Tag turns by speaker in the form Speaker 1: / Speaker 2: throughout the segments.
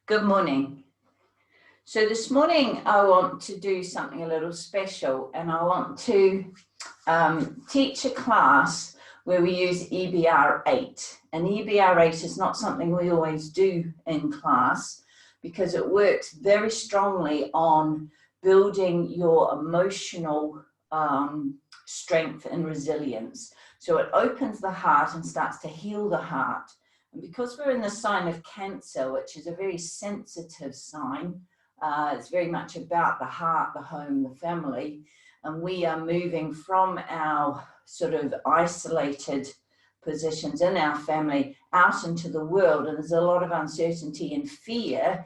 Speaker 1: Good morning. So this morning I want to do something a little special, and I want to teach a class where we use EBR8. And EBR8 is not something we always do in class because it works very strongly on building your emotional strength and resilience. So it opens the heart and starts to heal the heart. And because we're in the sign of Cancer, which is a very sensitive sign, it's very much about the heart, the home, the family, and we are moving from our sort of isolated positions in our family out into the world, and there's a lot of uncertainty and fear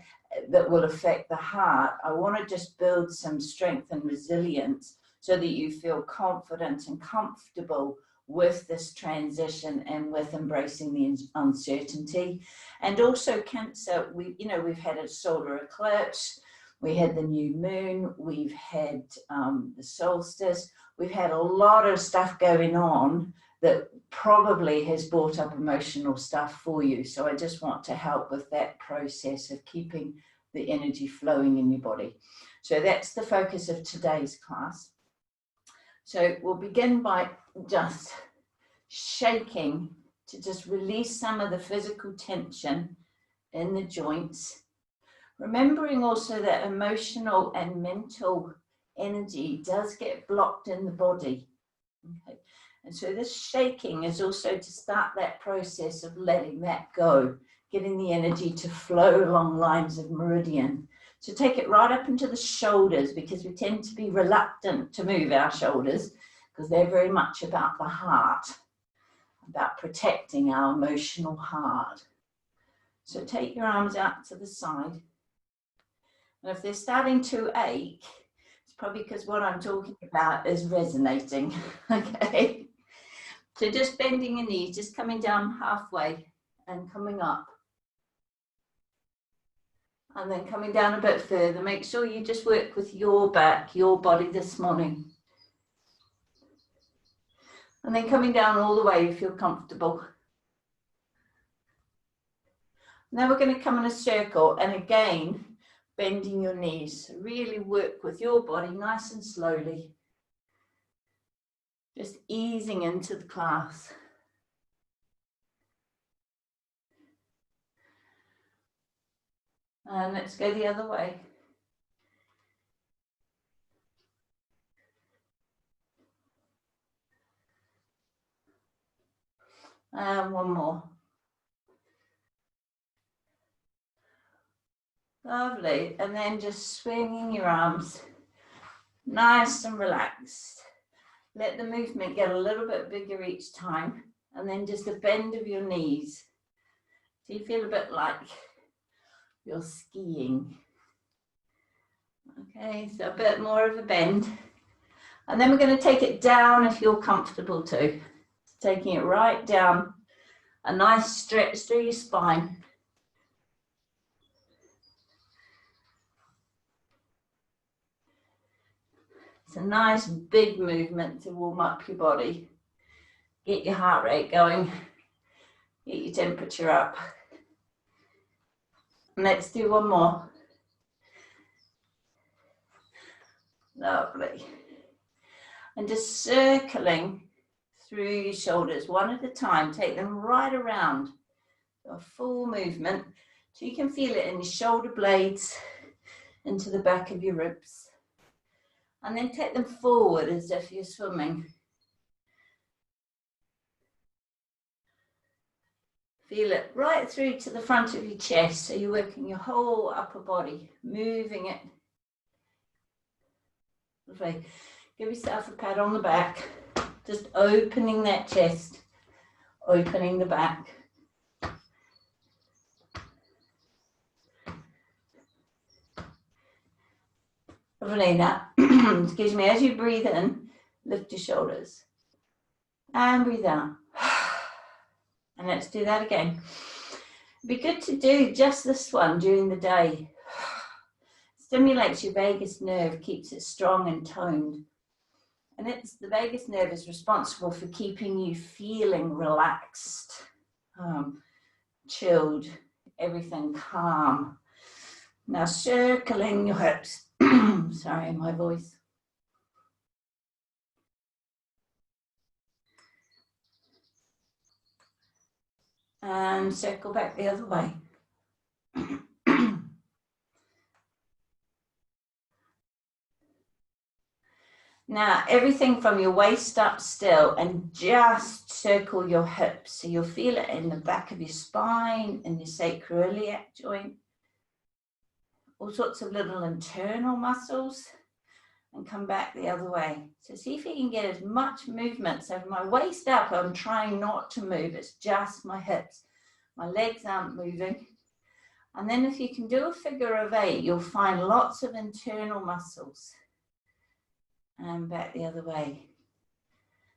Speaker 1: that will affect the heart. I want to just build some strength and resilience so that you feel confident and comfortable with this transition and with embracing the uncertainty. And also Cancer, we've had a solar eclipse, we had the new moon, we've had the solstice, we've had a lot of stuff going on that probably has brought up emotional stuff for you. So I just want to help with that process of keeping the energy flowing in your body. So that's the focus of today's class. So we'll begin by just shaking to just release some of the physical tension in the joints. Remembering also that emotional and mental energy does get blocked in the body. Okay. And so this shaking is also to start that process of letting that go, getting the energy to flow along lines of meridian. So take it right up into the shoulders, because we tend to be reluctant to move our shoulders because they're very much about the heart, about protecting our emotional heart. So take your arms out to the side. And if they're starting to ache, it's probably because what I'm talking about is resonating, okay? So just bending your knees, just coming down halfway and coming up. And then coming down a bit further. Make sure you just work with your back, your body this morning. And then coming down all the way, you feel comfortable. Now we're going to come in a circle, and again, bending your knees. Really work with your body nice and slowly. Just easing into the class. And let's go the other way. And one more. Lovely. And then just swinging your arms, nice and relaxed. Let the movement get a little bit bigger each time. And then just a bend of your knees. So you feel a bit like you're skiing. Okay, so a bit more of a bend. And then we're going to take it down if you're comfortable too. Taking it right down. A nice stretch through your spine. It's a nice big movement to warm up your body. Get your heart rate going. Get your temperature up. And let's do one more. Lovely. And just circling through your shoulders one at a time. Take them right around. A full movement. So you can feel it in your shoulder blades, into the back of your ribs. And then take them forward as if you're swimming. Feel it right through to the front of your chest. So you're working your whole upper body, moving it. Lovely. Give yourself a pat on the back. Just opening that chest, opening the back. Lovely. Now, excuse me, as you breathe in, lift your shoulders. And breathe out. And let's do that again. It'd be good to do just this one during the day. Stimulates your vagus nerve, keeps it strong and toned. And the vagus nerve is responsible for keeping you feeling relaxed, chilled, everything calm. Now circling your hips. Sorry, my voice. And circle back the other way. Now, everything from your waist up still, and just circle your hips. So you'll feel it in the back of your spine and your sacroiliac joint. All sorts of little internal muscles, and come back the other way. So see if you can get as much movement. So from my waist up, I'm trying not to move. It's just my hips. My legs aren't moving. And then if you can do a figure of 8, you'll find lots of internal muscles. And back the other way.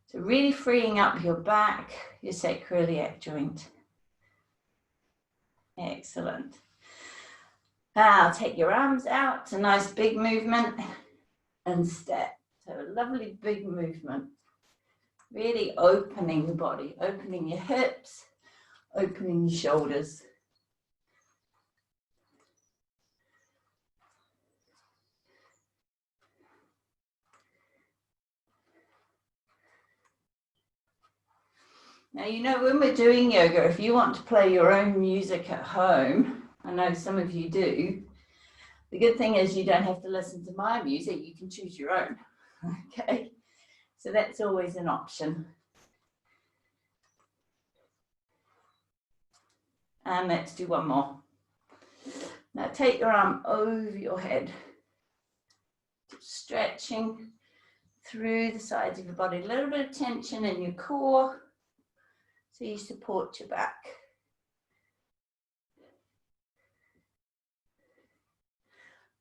Speaker 1: So really freeing up your back, your sacroiliac joint. Excellent. Now take your arms out. It's a nice big movement. And step. So a lovely big movement. Really opening the body, opening your hips, opening your shoulders. Now, you know, when we're doing yoga, if you want to play your own music at home, I know some of you do, the good thing is you don't have to listen to my music, you can choose your own, okay? So that's always an option. And let's do one more. Now take your arm over your head, stretching through the sides of your body, a little bit of tension in your core, so you support your back.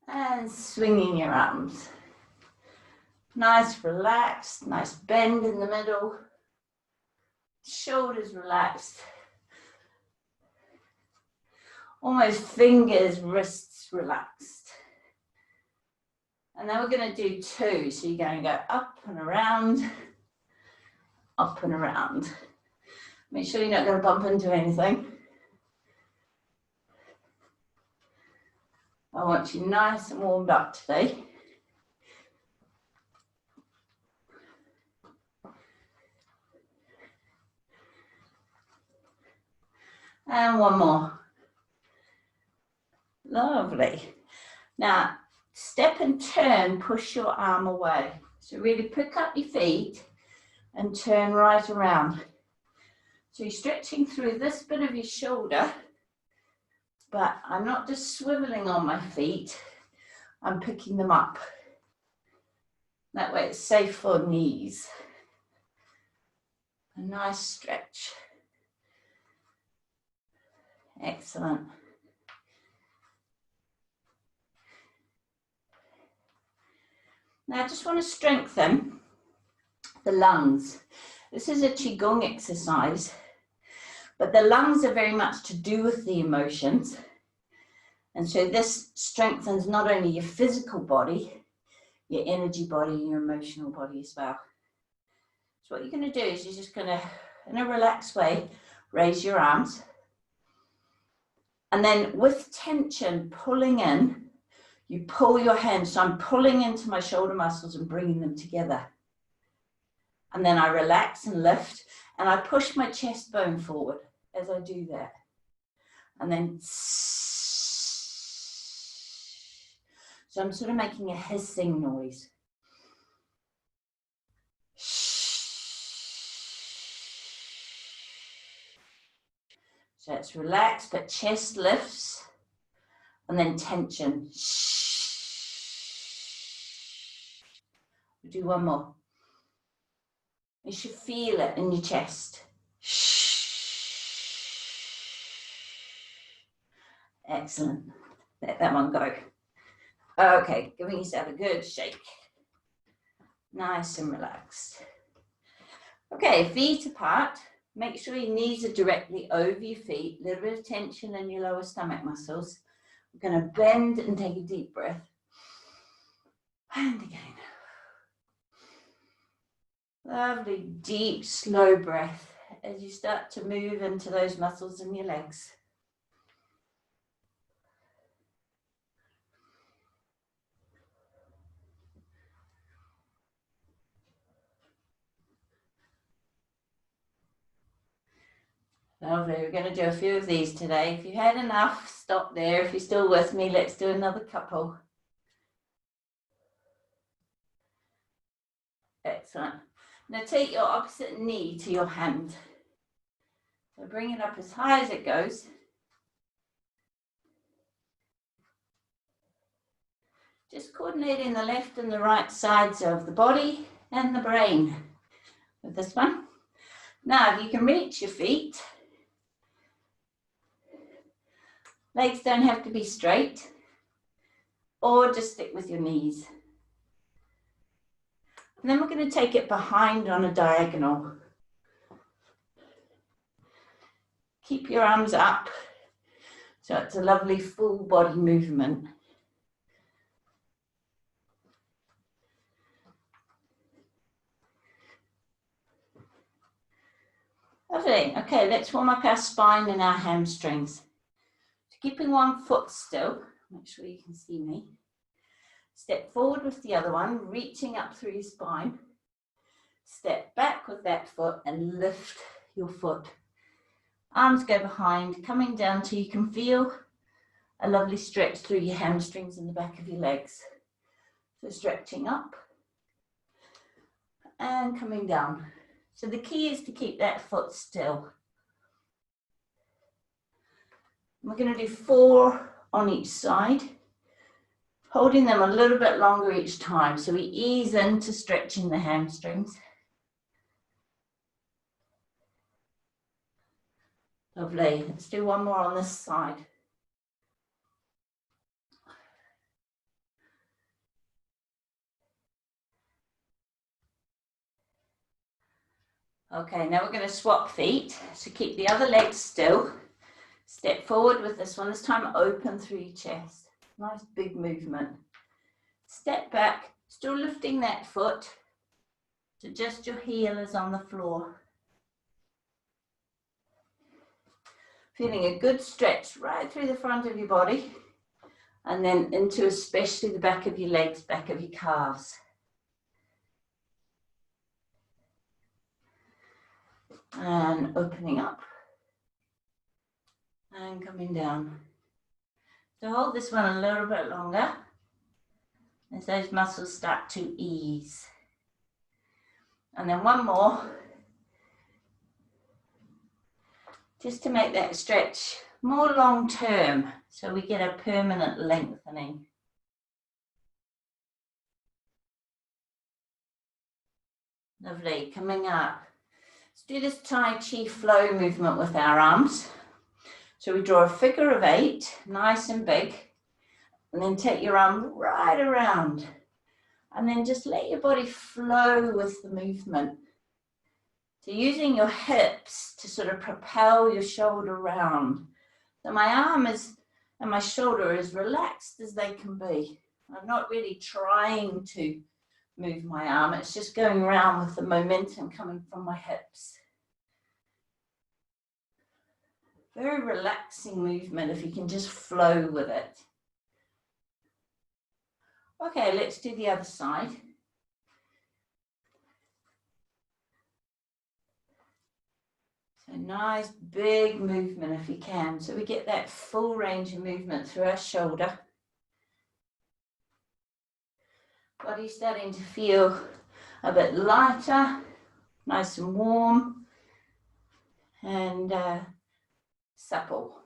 Speaker 1: And swinging your arms. Nice relaxed, nice bend in the middle. Shoulders relaxed. Almost fingers, wrists relaxed. And then we're going to do 2. So you're going to go up and around, up and around. Make sure you're not going to bump into anything. I want you nice and warmed up today. And one more. Lovely. Now, step and turn, push your arm away. So really pick up your feet and turn right around. So you're stretching through this bit of your shoulder, but I'm not just swiveling on my feet, I'm picking them up. That way it's safe for knees. A nice stretch. Excellent. Now I just want to strengthen the lungs. This is a Qigong exercise, but the lungs are very much to do with the emotions. And so this strengthens not only your physical body, your energy body, your emotional body as well. So what you're going to do is you're just going to, in a relaxed way, raise your arms. And then with tension pulling in, you pull your hands. So I'm pulling into my shoulder muscles and bringing them together. And then I relax and lift, and I push my chest bone forward as I do that. And then, so I'm sort of making a hissing noise. So it's relaxed, but chest lifts, and then tension. We'll do one more. You should feel it in your chest. Excellent. Let that one go. Okay, giving yourself a good shake. Nice and relaxed. Okay, feet apart. Make sure your knees are directly over your feet. A little bit of tension in your lower stomach muscles. We're going to bend and take a deep breath. And again. Lovely, deep, slow breath as you start to move into those muscles in your legs. Lovely. We're going to do a few of these today. If you had enough, stop there. If you're still with me, let's do another couple. Excellent. Now take your opposite knee to your hand. So bring it up as high as it goes. Just coordinating the left and the right sides of the body and the brain with this one. Now, if you can reach your feet, legs don't have to be straight, or just stick with your knees. And then we're going to take it behind on a diagonal. Keep your arms up, so it's a lovely full body movement. Lovely. Okay, let's warm up our spine and our hamstrings. So keeping one foot still, make sure you can see me. Step forward with the other one, reaching up through your spine. Step back with that foot and lift your foot. Arms go behind, coming down till you can feel a lovely stretch through your hamstrings and the back of your legs. So stretching up and coming down. So the key is to keep that foot still. We're going to do 4 on each side, holding them a little bit longer each time. So we ease into stretching the hamstrings. Lovely. Let's do one more on this side. Okay, now we're going to swap feet. So keep the other leg still. Step forward with this one, this time open through your chest. Nice big movement. Step back, still lifting that foot. So just your heel is on the floor. Feeling a good stretch right through the front of your body. And then into especially the back of your legs, back of your calves. And opening up. And coming down. So hold this one a little bit longer as those muscles start to ease. And then one more, just to make that stretch more long term, so we get a permanent lengthening. Lovely, coming up. Let's do this Tai Chi flow movement with our arms. So we draw a figure of 8, nice and big, and then take your arm right around, and then just let your body flow with the movement. So using your hips to sort of propel your shoulder round. So my arm is, and my shoulder is relaxed as they can be. I'm not really trying to move my arm, it's just going around with the momentum coming from my hips. Very relaxing movement if you can just flow with it. Okay, let's do the other side. So nice big movement if you can. So we get that full range of movement through our shoulder. Body starting to feel a bit lighter, nice and warm, and supple.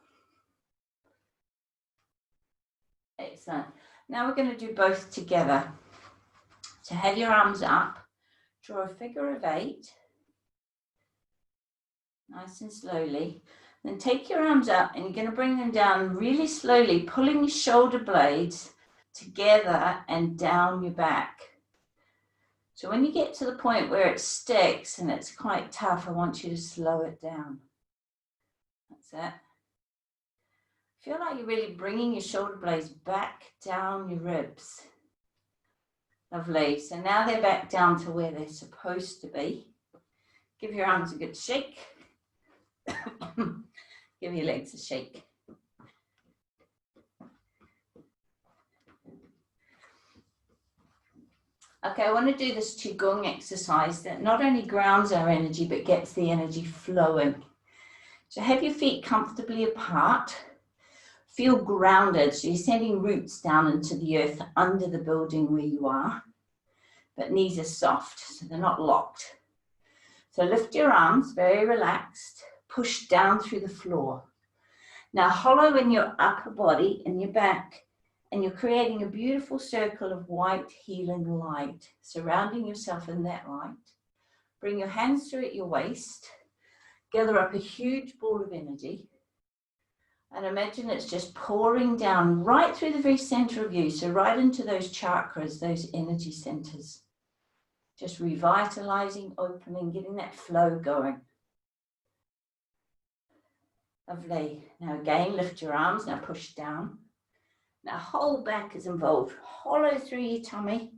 Speaker 1: Excellent. Now we're going to do both together. So have your arms up, draw a figure of 8, nice and slowly. Then take your arms up and you're going to bring them down really slowly, pulling your shoulder blades together and down your back. So when you get to the point where it sticks and it's quite tough, I want you to slow it down. That's it. Feel like you're really bringing your shoulder blades back down your ribs. Lovely. So now they're back down to where they're supposed to be. Give your arms a good shake. Give your legs a shake. Okay, I want to do this Qigong exercise that not only grounds our energy, but gets the energy flowing. So have your feet comfortably apart. Feel grounded, so you're sending roots down into the earth under the building where you are, but knees are soft, so they're not locked. So lift your arms, very relaxed, push down through the floor. Now hollow in your upper body and your back, and you're creating a beautiful circle of white healing light, surrounding yourself in that light. Bring your hands through at your waist, gather up a huge ball of energy, and imagine it's just pouring down right through the very center of you, so right into those chakras, those energy centers. Just revitalizing, opening, getting that flow going. Lovely. Now again, lift your arms, now push down. Now whole back is involved. Hollow through your tummy,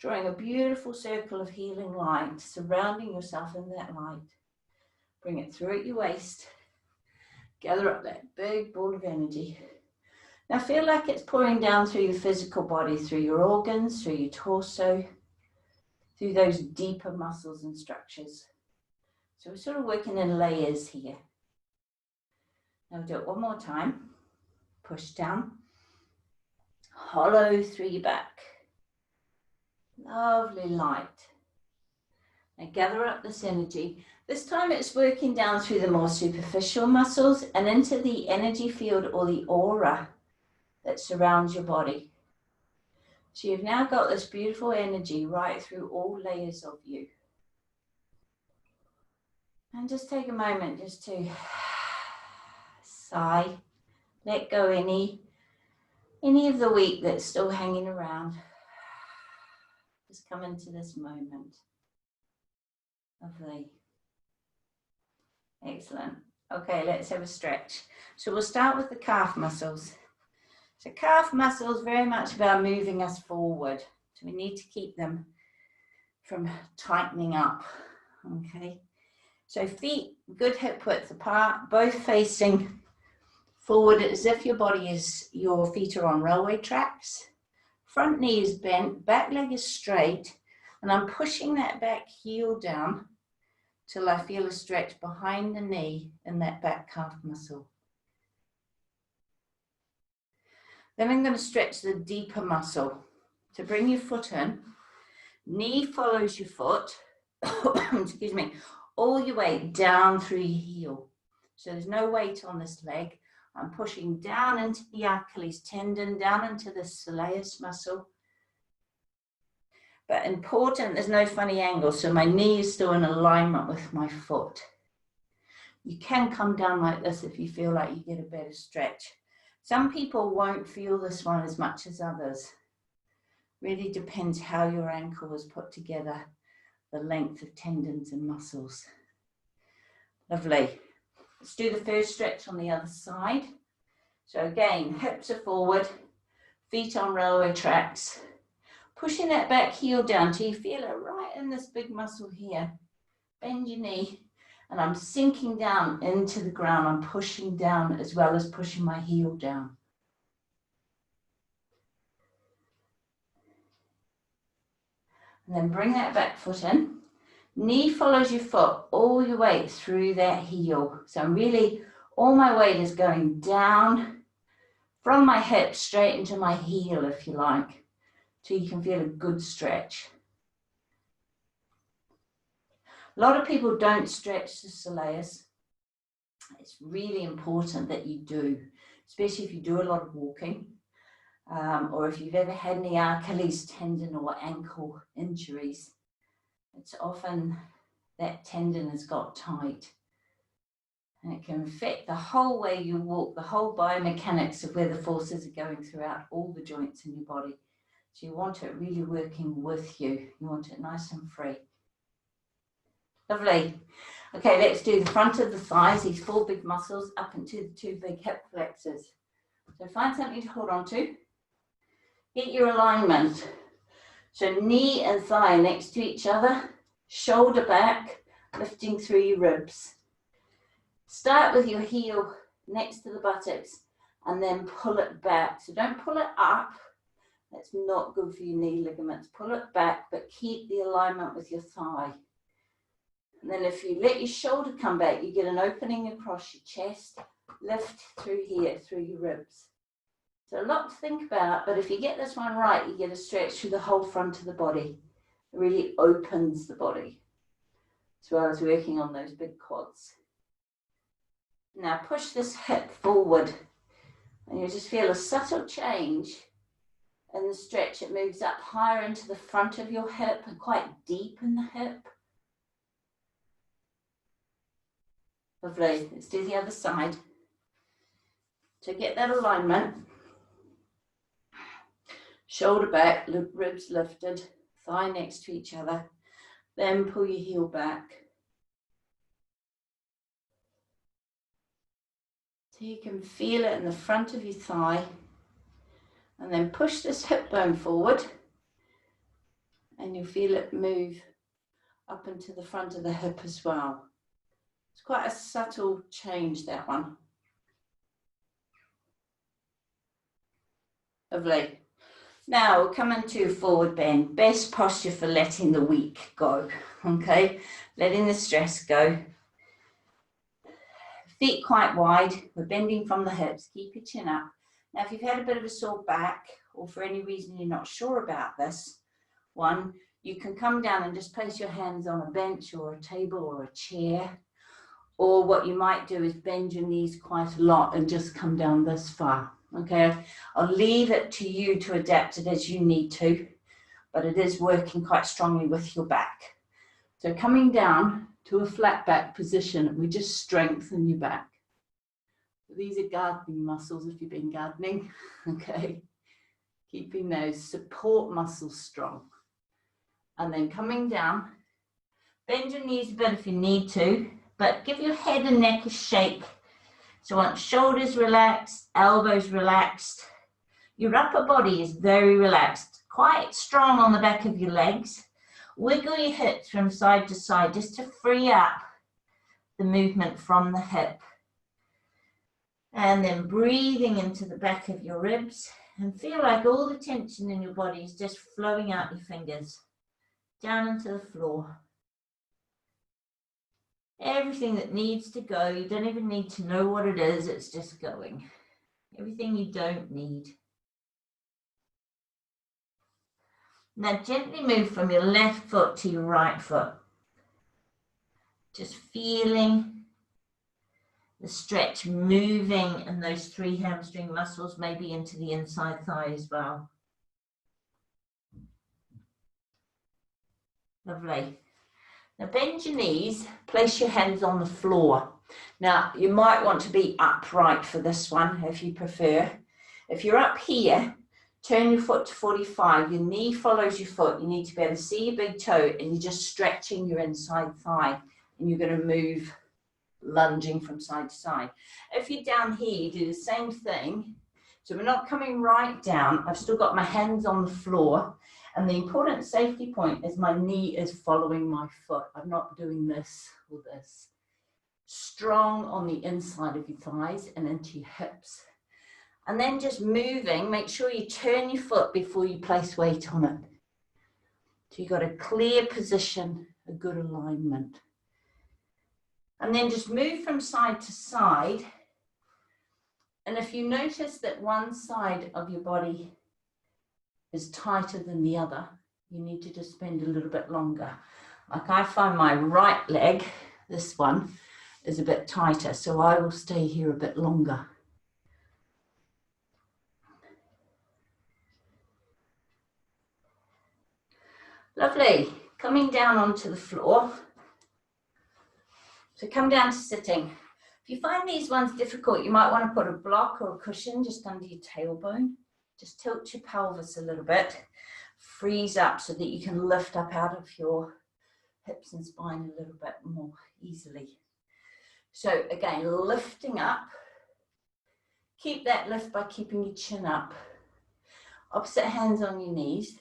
Speaker 1: drawing a beautiful circle of healing light, surrounding yourself in that light. Bring it through at your waist. Gather up that big ball of energy. Now feel like it's pouring down through your physical body, through your organs, through your torso, through those deeper muscles and structures. So we're sort of working in layers here. Now we'll do it one more time. Push down. Hollow through your back. Lovely light. Now gather up this energy. This time it's working down through the more superficial muscles and into the energy field or the aura that surrounds your body. So you've now got this beautiful energy right through all layers of you. And just take a moment just to sigh, let go any of the week that's still hanging around. Just come into this moment. Lovely. Excellent. Okay, let's have a stretch. So we'll start with the calf muscles. So calf muscles very much about moving us forward. So we need to keep them from tightening up. Okay. So feet, good hip width apart, both facing forward as if your feet are on railway tracks. Front knee is bent, back leg is straight, and I'm pushing that back heel down till I feel a stretch behind the knee in that back calf muscle. Then I'm going to stretch the deeper muscle. To bring your foot in, knee follows your foot, excuse me, all your weight down through your heel. So there's no weight on this leg. I'm pushing down into the Achilles tendon, down into the soleus muscle. But important, there's no funny angle, so my knee is still in alignment with my foot. You can come down like this if you feel like you get a better stretch. Some people won't feel this one as much as others. Really depends how your ankle is put together, the length of tendons and muscles. Lovely. Let's do the first stretch on the other side. So again, hips are forward, feet on railway tracks. Pushing that back heel down till you feel it right in this big muscle here. Bend your knee, and I'm sinking down into the ground. I'm pushing down as well as pushing my heel down. And then bring that back foot in. Knee follows your foot all your way through that heel. So I'm really, all my weight is going down from my hips straight into my heel, if you like, till you can feel a good stretch. A lot of people don't stretch the soleus. It's really important that you do, especially if you do a lot of walking, or if you've ever had any Achilles tendon or ankle injuries. It's often that tendon has got tight, and it can affect the whole way you walk, the whole biomechanics of where the forces are going throughout all the joints in your body. So you want it really working with you. You want it nice and free. Lovely. Okay, let's do the front of the thighs, these four big muscles up into the two big hip flexors. So find something to hold on to. Get your alignment. So knee and thigh next to each other, shoulder back, lifting through your ribs. Start with your heel next to the buttocks and then pull it back. So don't pull it up. That's not good for your knee ligaments. Pull it back, but keep the alignment with your thigh. And then if you let your shoulder come back, you get an opening across your chest, lift through here, through your ribs. So a lot to think about, but if you get this one right, you get a stretch through the whole front of the body. It really opens the body, as well as working on those big quads. Now push this hip forward, and you just feel a subtle change in the stretch. It moves up higher into the front of your hip and quite deep in the hip. Lovely. Let's do the other side. To get that alignment, shoulder back, ribs lifted, thigh next to each other. Then pull your heel back. So you can feel it in the front of your thigh. And then push this hip bone forward. And you'll feel it move up into the front of the hip as well. It's quite a subtle change, that one. Lovely. Now we'll come into a forward bend. Best posture for letting the week go. Okay, letting the stress go. Feet quite wide. We're bending from the hips. Keep your chin up. Now, if you've had a bit of a sore back, or for any reason you're not sure about this one, you can come down and just place your hands on a bench or a table or a chair. Or what you might do is bend your knees quite a lot and just come down this far. Okay, I'll leave it to you to adapt it as you need to, but it is working quite strongly with your back. So coming down to a flat back position, we just strengthen your back. These are gardening muscles if you've been gardening, okay? Keeping those support muscles strong. And then coming down, bend your knees a bit if you need to, but give your head and neck a shake. So once shoulders relaxed, elbows relaxed, your upper body is very relaxed, quite strong on the back of your legs. Wiggle your hips from side to side just to free up the movement from the hip. And then breathing into the back of your ribs and feel like all the tension in your body is just flowing out your fingers, down into the floor. Everything that needs to go, you don't even need to know what it is, it's just going. Everything you don't need. Now gently move from your left foot to your right foot. Just feeling the stretch moving and those 3 hamstring muscles maybe into the inside thigh as well. Lovely. Now bend your knees, place your hands on the floor. Now you might want to be upright for this one if you prefer. If you're up here, turn your foot to 45, your knee follows your foot. You need to be able to see your big toe and you're just stretching your inside thigh and you're going to move, lunging from side to side. If you're down here, you do the same thing. So we're not coming right down. I've still got my hands on the floor. And the important safety point is my knee is following my foot. I'm not doing this or this. Strong on the inside of your thighs and into your hips. And then just moving, make sure you turn your foot before you place weight on it. So you've got a clear position, a good alignment. And then just move from side to side. And if you notice that one side of your body is tighter than the other, you need to just spend a little bit longer. Like I find my right leg, this one, is a bit tighter, so I will stay here a bit longer. Lovely. Coming down onto the floor. So come down to sitting. If you find these ones difficult, you might want to put a block or a cushion just under your tailbone. Just tilt your pelvis a little bit, freeze up so that you can lift up out of your hips and spine a little bit more easily. So again, lifting up. Keep that lift by keeping your chin up. Opposite hands on your knees.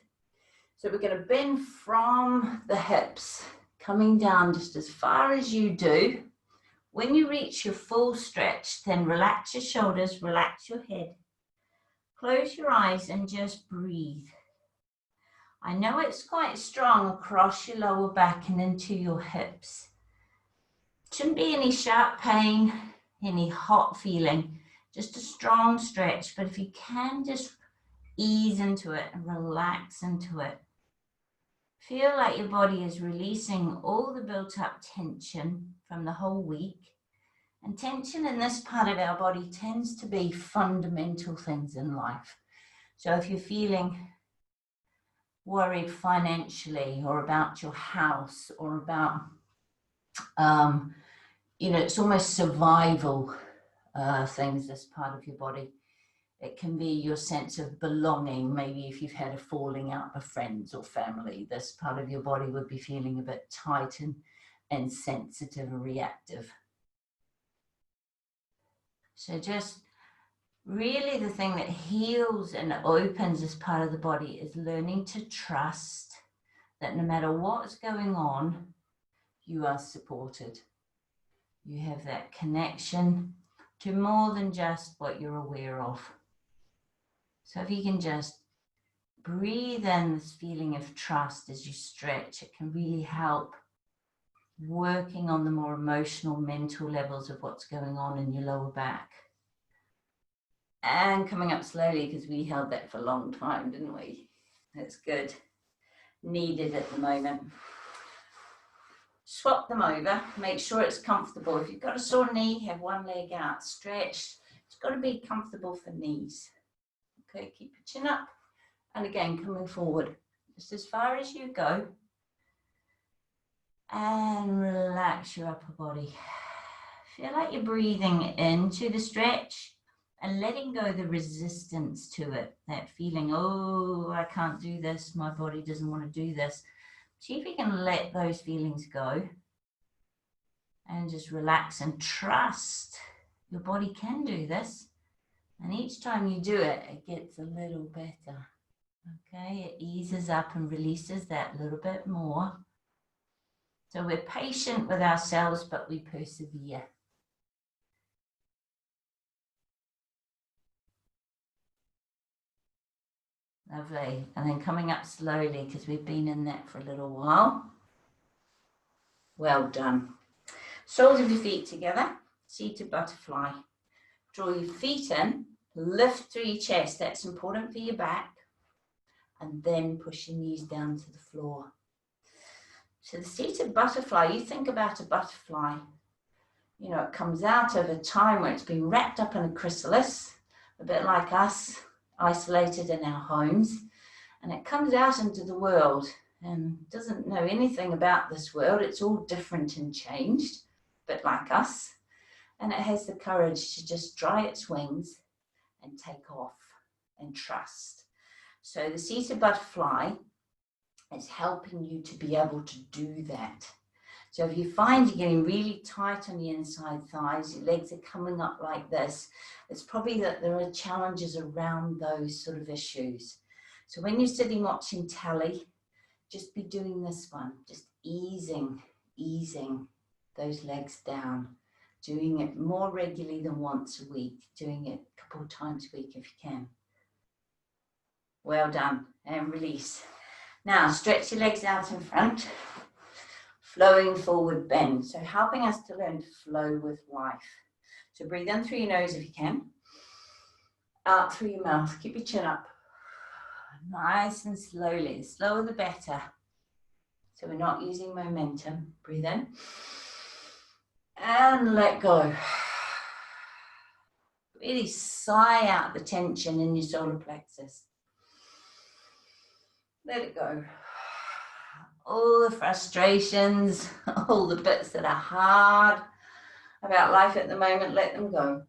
Speaker 1: So we're going to bend from the hips, coming down just as far as you do. When you reach your full stretch, then relax your shoulders, relax your head. Close your eyes and just breathe. I know it's quite strong across your lower back and into your hips. Shouldn't be any sharp pain, any hot feeling, just a strong stretch. But if you can just ease into it and relax into it, feel like your body is releasing all the built up tension from the whole week. And tension in this part of our body tends to be fundamental things in life. So if you're feeling worried financially or about your house or about, it's almost survival things, this part of your body. It can be your sense of belonging. Maybe if you've had a falling out with friends or family, this part of your body would be feeling a bit tight and sensitive and reactive. So just really the thing that heals and opens this part of the body is learning to trust that no matter what's going on, you are supported. You have that connection to more than just what you're aware of. So if you can just breathe in this feeling of trust as you stretch, it can really help working on the more emotional, mental levels of what's going on in your lower back. And coming up slowly, because we held that for a long time, didn't we? That's good. Needed at the moment. Swap them over, make sure it's comfortable. If you've got a sore knee, have one leg out, stretched. It's got to be comfortable for knees. Okay, keep your chin up. And again, coming forward, just as far as you go. And relax your upper body. Feel like you're breathing into the stretch and letting go the resistance to it. That feeling, oh, I can't do this. My body doesn't want to do this. See if you can let those feelings go and just relax and trust your body can do this. And each time you do it, it gets a little better. Okay, it eases up and releases that little bit more. So we're patient with ourselves, but we persevere. Lovely. And then coming up slowly, because we've been in that for a little while. Well done. Soles of your feet together, seated butterfly. Draw your feet in, lift through your chest. That's important for your back. And then push your knees down to the floor. So the seated butterfly, you think about a butterfly. You know, it comes out over time where it's been wrapped up in a chrysalis, a bit like us, isolated in our homes. And it comes out into the world and doesn't know anything about this world. It's all different and changed, a bit like us. And it has the courage to just dry its wings and take off and trust. So the seated butterfly is helping you to be able to do that. So if you find you're getting really tight on the inside thighs, your legs are coming up like this, it's probably that there are challenges around those sort of issues. So when you're sitting watching telly, just be doing this one, just easing those legs down, doing it more regularly than once a week, doing it a couple of times a week if you can. Well done, and release. Now stretch your legs out in front, flowing forward bend. So helping us to learn to flow with life. So breathe in through your nose if you can, out through your mouth, keep your chin up. Nice and slowly, the slower the better. So we're not using momentum. Breathe in and let go. Really sigh out the tension in your solar plexus. Let it go. All the frustrations, all the bits that are hard about life at the moment, let them go.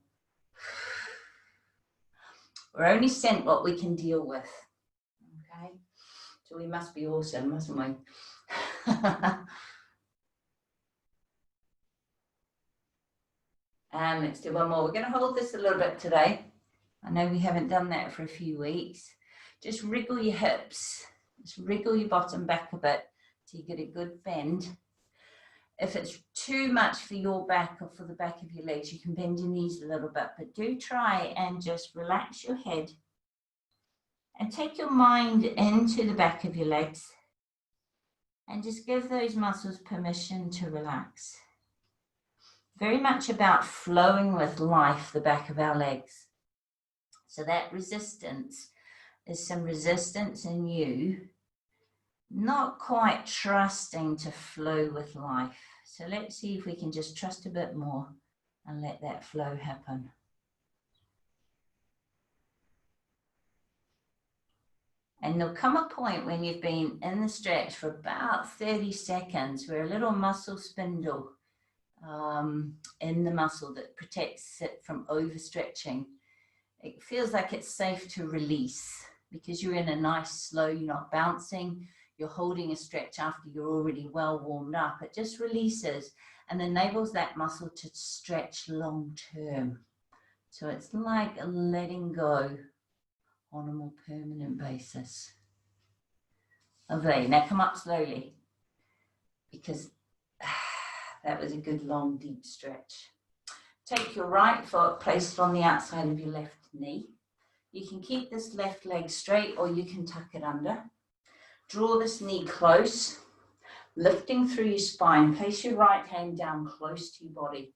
Speaker 1: We're only sent what we can deal with. Okay? So we must be awesome, mustn't we? And let's do one more. We're going to hold this a little bit today. I know we haven't done that for a few weeks. Just wriggle your hips. Just wriggle your bottom back a bit so you get a good bend. If it's too much for your back or for the back of your legs, you can bend your knees a little bit. But do try and just relax your head and take your mind into the back of your legs and just give those muscles permission to relax. very much about flowing with life, the back of our legs. So that resistance is some resistance in you, not quite trusting to flow with life. So let's see if we can just trust a bit more and let that flow happen. And there'll come a point when you've been in the stretch for about 30 seconds where a little muscle spindle in the muscle that protects it from overstretching, it feels like it's safe to release because you're in a nice slow, you're not bouncing, you're holding a stretch after you're already well warmed up. It just releases and enables that muscle to stretch long term. So it's like letting go on a more permanent basis. Lovely. Now come up slowly because that was a good long deep stretch. Take your right foot, place it on the outside of your left knee. You can keep this left leg straight or you can tuck it under. Draw this knee close, lifting through your spine. Place your right hand down close to your body.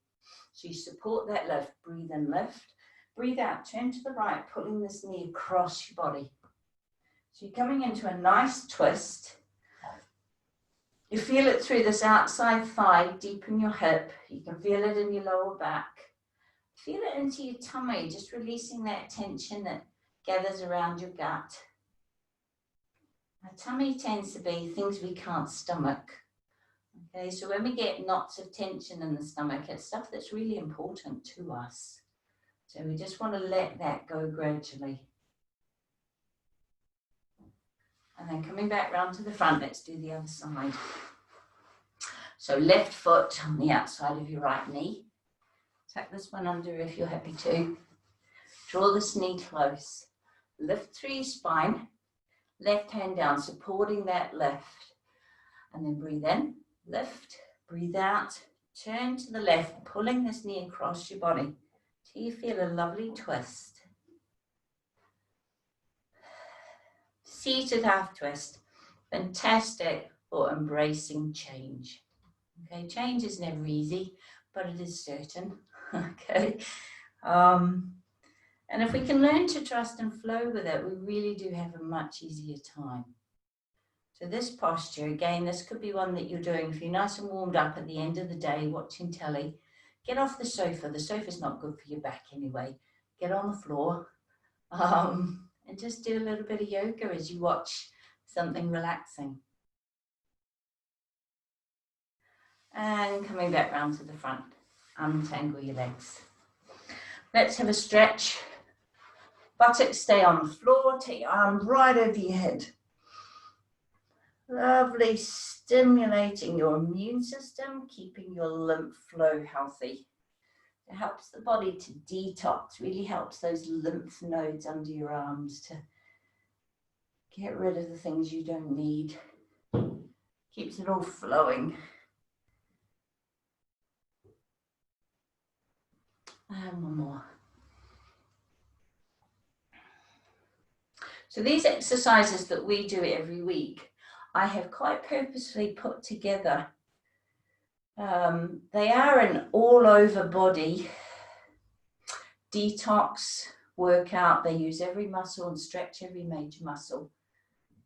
Speaker 1: So you support that lift. Breathe in, lift. Breathe out, turn to the right, pulling this knee across your body. So you're coming into a nice twist. You feel it through this outside thigh, deep in your hip. You can feel it in your lower back. Feel it into your tummy, just releasing that tension that gathers around your gut. Our tummy tends to be things we can't stomach. Okay, so when we get knots of tension in the stomach, it's stuff that's really important to us. So we just want to let that go gradually. And then coming back round to the front, let's do the other side. So left foot on the outside of your right knee. Tuck this one under if you're happy to. Draw this knee close. Lift through your spine. Left hand down, supporting that lift. And then breathe in, lift, breathe out. Turn to the left, pulling this knee across your body. Till you feel a lovely twist. Seated half twist. Fantastic for embracing change. Okay, change is never easy, but it is certain. Okay. And if we can learn to trust and flow with it, we really do have a much easier time. So this posture, again, this could be one that you're doing if you're nice and warmed up at the end of the day, watching telly. Get off the sofa. The sofa's not good for your back anyway. Get on the floor and just do a little bit of yoga as you watch something relaxing. And coming back round to the front, untangle your legs. Let's have a stretch. Buttocks stay on the floor, take your arm right over your head. Lovely, stimulating your immune system, keeping your lymph flow healthy. It helps the body to detox, really helps those lymph nodes under your arms to get rid of the things you don't need. Keeps it all flowing. And one more. So these exercises that we do every week, I have quite purposefully put together. They are an all-over body detox workout. They use every muscle and stretch every major muscle.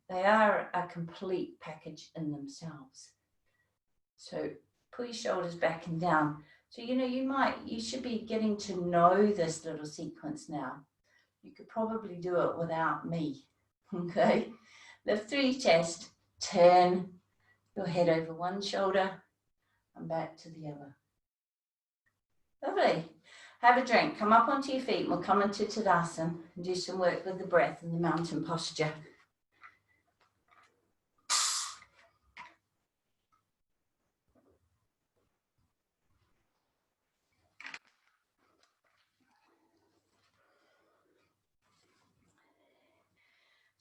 Speaker 1: They are a complete package in themselves. So pull your shoulders back and down. So, you know, you should be getting to know this little sequence now. You could probably do it without me, okay? Lift through your chest, turn your head over one shoulder and back to the other. Lovely. Have a drink, come up onto your feet. We'll come into Tadasana and do some work with the breath and the mountain posture.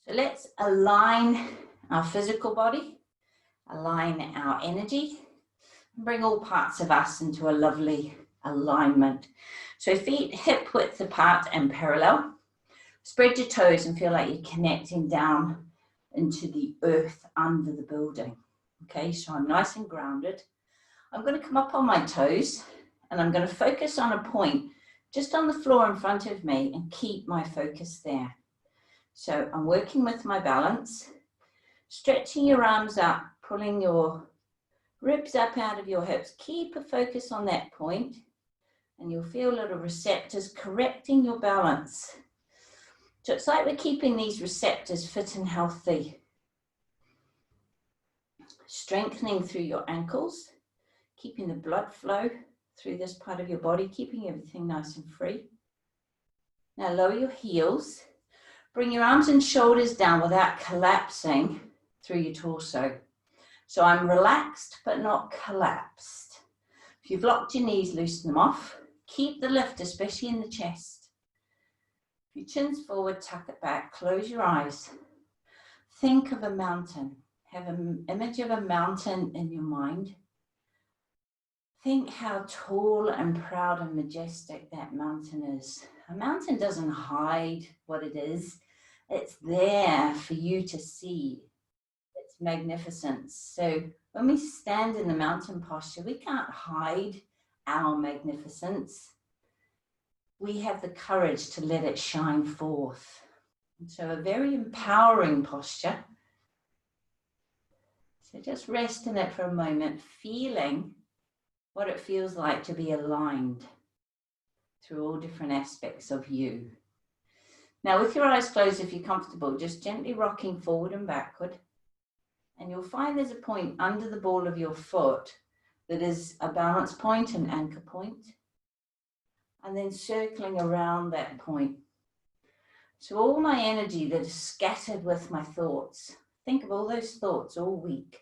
Speaker 1: So let's align our physical body, align our energy, and bring all parts of us into a lovely alignment. So feet hip width apart and parallel. Spread your toes and feel like you're connecting down into the earth under the building. Okay, so I'm nice and grounded. I'm going to come up on my toes And I'm going to focus on a point just on the floor in front of me and keep my focus there. So I'm working with my balance, stretching your arms up, pulling your ribs up out of your hips. Keep a focus on that point, and you'll feel little receptors correcting your balance. So it's like we're keeping these receptors fit and healthy. Strengthening through your ankles, keeping the blood flow through this part of your body, keeping everything nice and free. Now lower your heels. Bring your arms and shoulders down without collapsing through your torso. So I'm relaxed but not collapsed. If you've locked your knees, loosen them off. Keep the lift, especially in the chest. If your chin's forward, tuck it back, close your eyes. Think of a mountain. Have an image of a mountain in your mind. Think how tall and proud and majestic that mountain is. A mountain doesn't hide what it is. It's there for you to see its magnificence. So when we stand in the mountain posture, we can't hide our magnificence. We have the courage to let it shine forth. And so a very empowering posture. So just rest in it for a moment, feeling what it feels like to be aligned through all different aspects of you. Now with your eyes closed, if you're comfortable, just gently rocking forward and backward. And you'll find there's a point under the ball of your foot that is a balance point, an anchor point. And then circling around that point. So all my energy that is scattered with my thoughts, think of all those thoughts all week.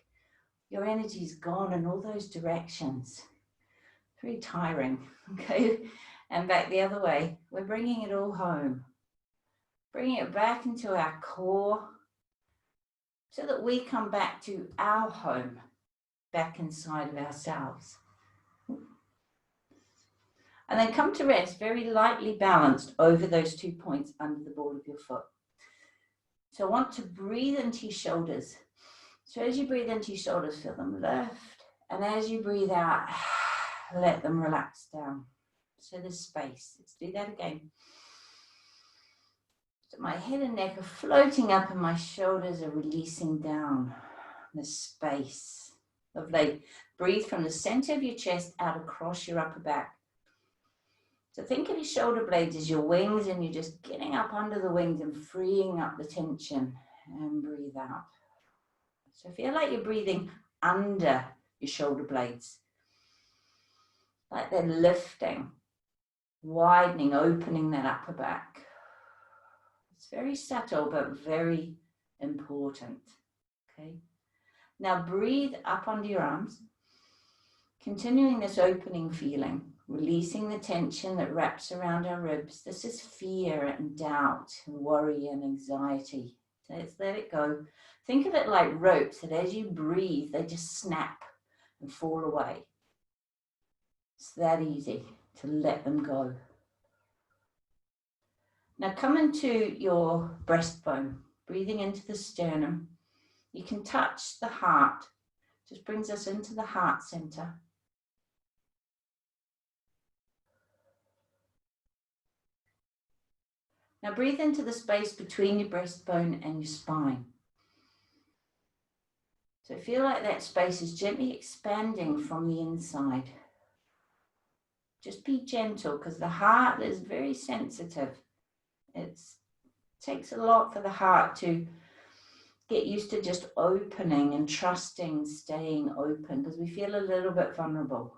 Speaker 1: Your energy's gone in all those directions. Very tiring, okay? And back the other way. We're bringing it all home. Bringing it back into our core so that we come back to our home, back inside of ourselves. And then come to rest, very lightly balanced over those 2 points under the ball of your foot. So I want to breathe into your shoulders. So as you breathe into your shoulders, feel them lift. And as you breathe out, let them relax down. So there's space. Let's do that again. So my head and neck are floating up and my shoulders are releasing down. There's space. Lovely. Breathe from the center of your chest out across your upper back. So think of your shoulder blades as your wings, and you're just getting up under the wings and freeing up the tension, and breathe out. So feel like you're breathing under your shoulder blades, like they're lifting, widening, opening that upper back. It's very subtle, but very important, okay? Now breathe up under your arms, continuing this opening feeling, releasing the tension that wraps around our ribs. This is fear and doubt and worry and anxiety. So let's let it go. Think of it like ropes that as you breathe, they just snap and fall away. It's that easy to let them go. Now come into your breastbone, breathing into the sternum. You can touch the heart. Just brings us into the heart center. Now breathe into the space between your breastbone and your spine. So feel like that space is gently expanding from the inside. Just be gentle, because the heart is very sensitive. It takes a lot for the heart to get used to just opening and trusting, staying open, because we feel a little bit vulnerable.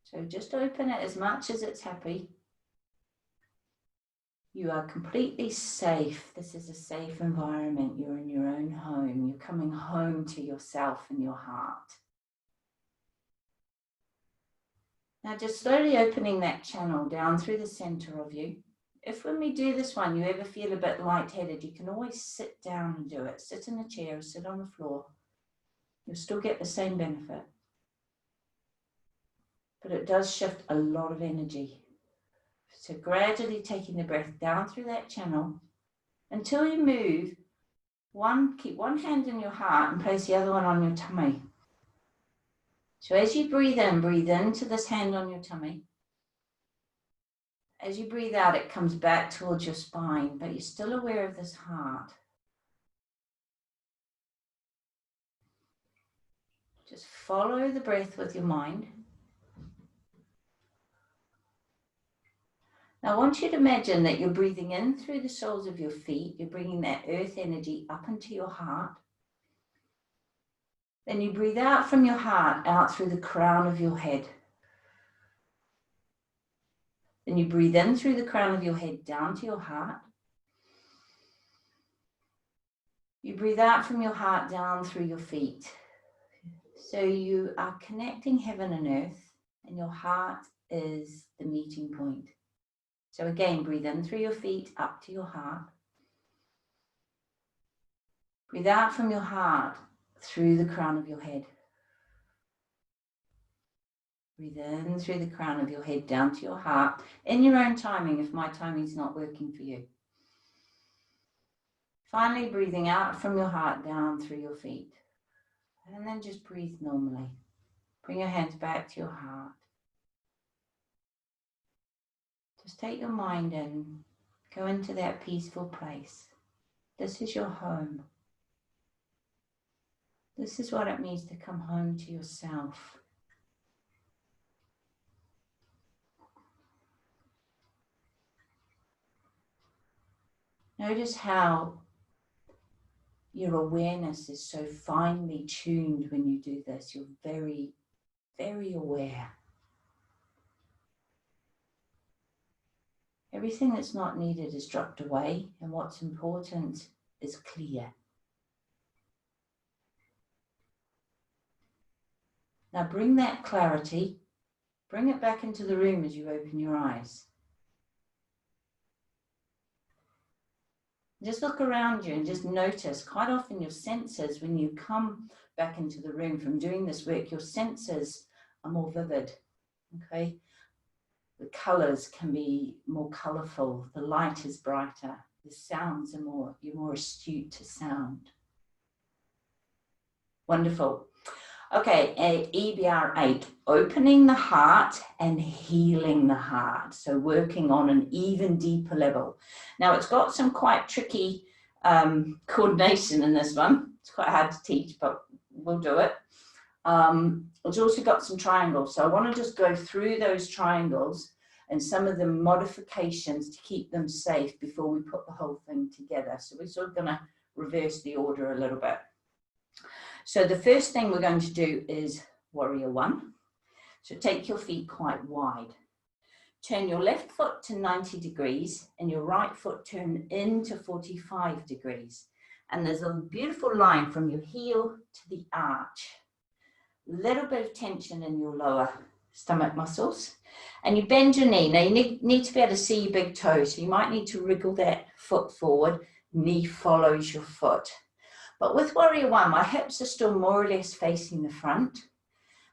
Speaker 1: So just open it as much as it's happy. You are completely safe. This is a safe environment. You're in your own home. You're coming home to yourself and your heart. Now just slowly opening that channel down through the center of you. If when we do this one, you ever feel a bit lightheaded, you can always sit down and do it. Sit in a chair or sit on the floor. You'll still get the same benefit. But it does shift a lot of energy. So gradually taking the breath down through that channel until you move keep one hand in your heart and place the other one on your tummy. So as you breathe into this hand on your tummy. As you breathe out, it comes back towards your spine, but you're still aware of this heart. Just follow the breath with your mind. Now I want you to imagine that you're breathing in through the soles of your feet. You're bringing that earth energy up into your heart. Then you breathe out from your heart, out through the crown of your head. Then you breathe in through the crown of your head, down to your heart. You breathe out from your heart, down through your feet. So you are connecting heaven and earth, and your heart is the meeting point. So again, breathe in through your feet, up to your heart. Breathe out from your heart, through the crown of your head. Breathe in through the crown of your head, down to your heart, in your own timing, if my timing is not working for you. Finally, breathing out from your heart, down through your feet. And then just breathe normally. Bring your hands back to your heart. Just take your mind in, go into that peaceful place. This is your home. This is what it means to come home to yourself. Notice how your awareness is so finely tuned when you do this. You're very, very aware. Everything that's not needed is dropped away, and what's important is clear. Now bring that clarity, bring it back into the room as you open your eyes. Just look around you and just notice, quite often your senses, when you come back into the room from doing this work, your senses are more vivid, okay? The colors can be more colorful, the light is brighter, the sounds are you're more astute to sound. Wonderful. Okay, EBR 8, opening the heart and healing the heart. So working on an even deeper level. Now it's got some quite tricky coordination in this one. It's quite hard to teach, but we'll do it. It's also got some triangles. So I want to just go through those triangles and some of the modifications to keep them safe before we put the whole thing together. So we're sort of going to reverse the order a little bit. So the first thing we're going to do is Warrior One. So take your feet quite wide. Turn your left foot to 90 degrees and your right foot turn into 45 degrees. And there's a beautiful line from your heel to the arch. A little bit of tension in your lower stomach muscles. And you bend your knee. Now you need to be able to see your big toe. So you might need to wriggle that foot forward. Knee follows your foot. But with Warrior One, my hips are still more or less facing the front.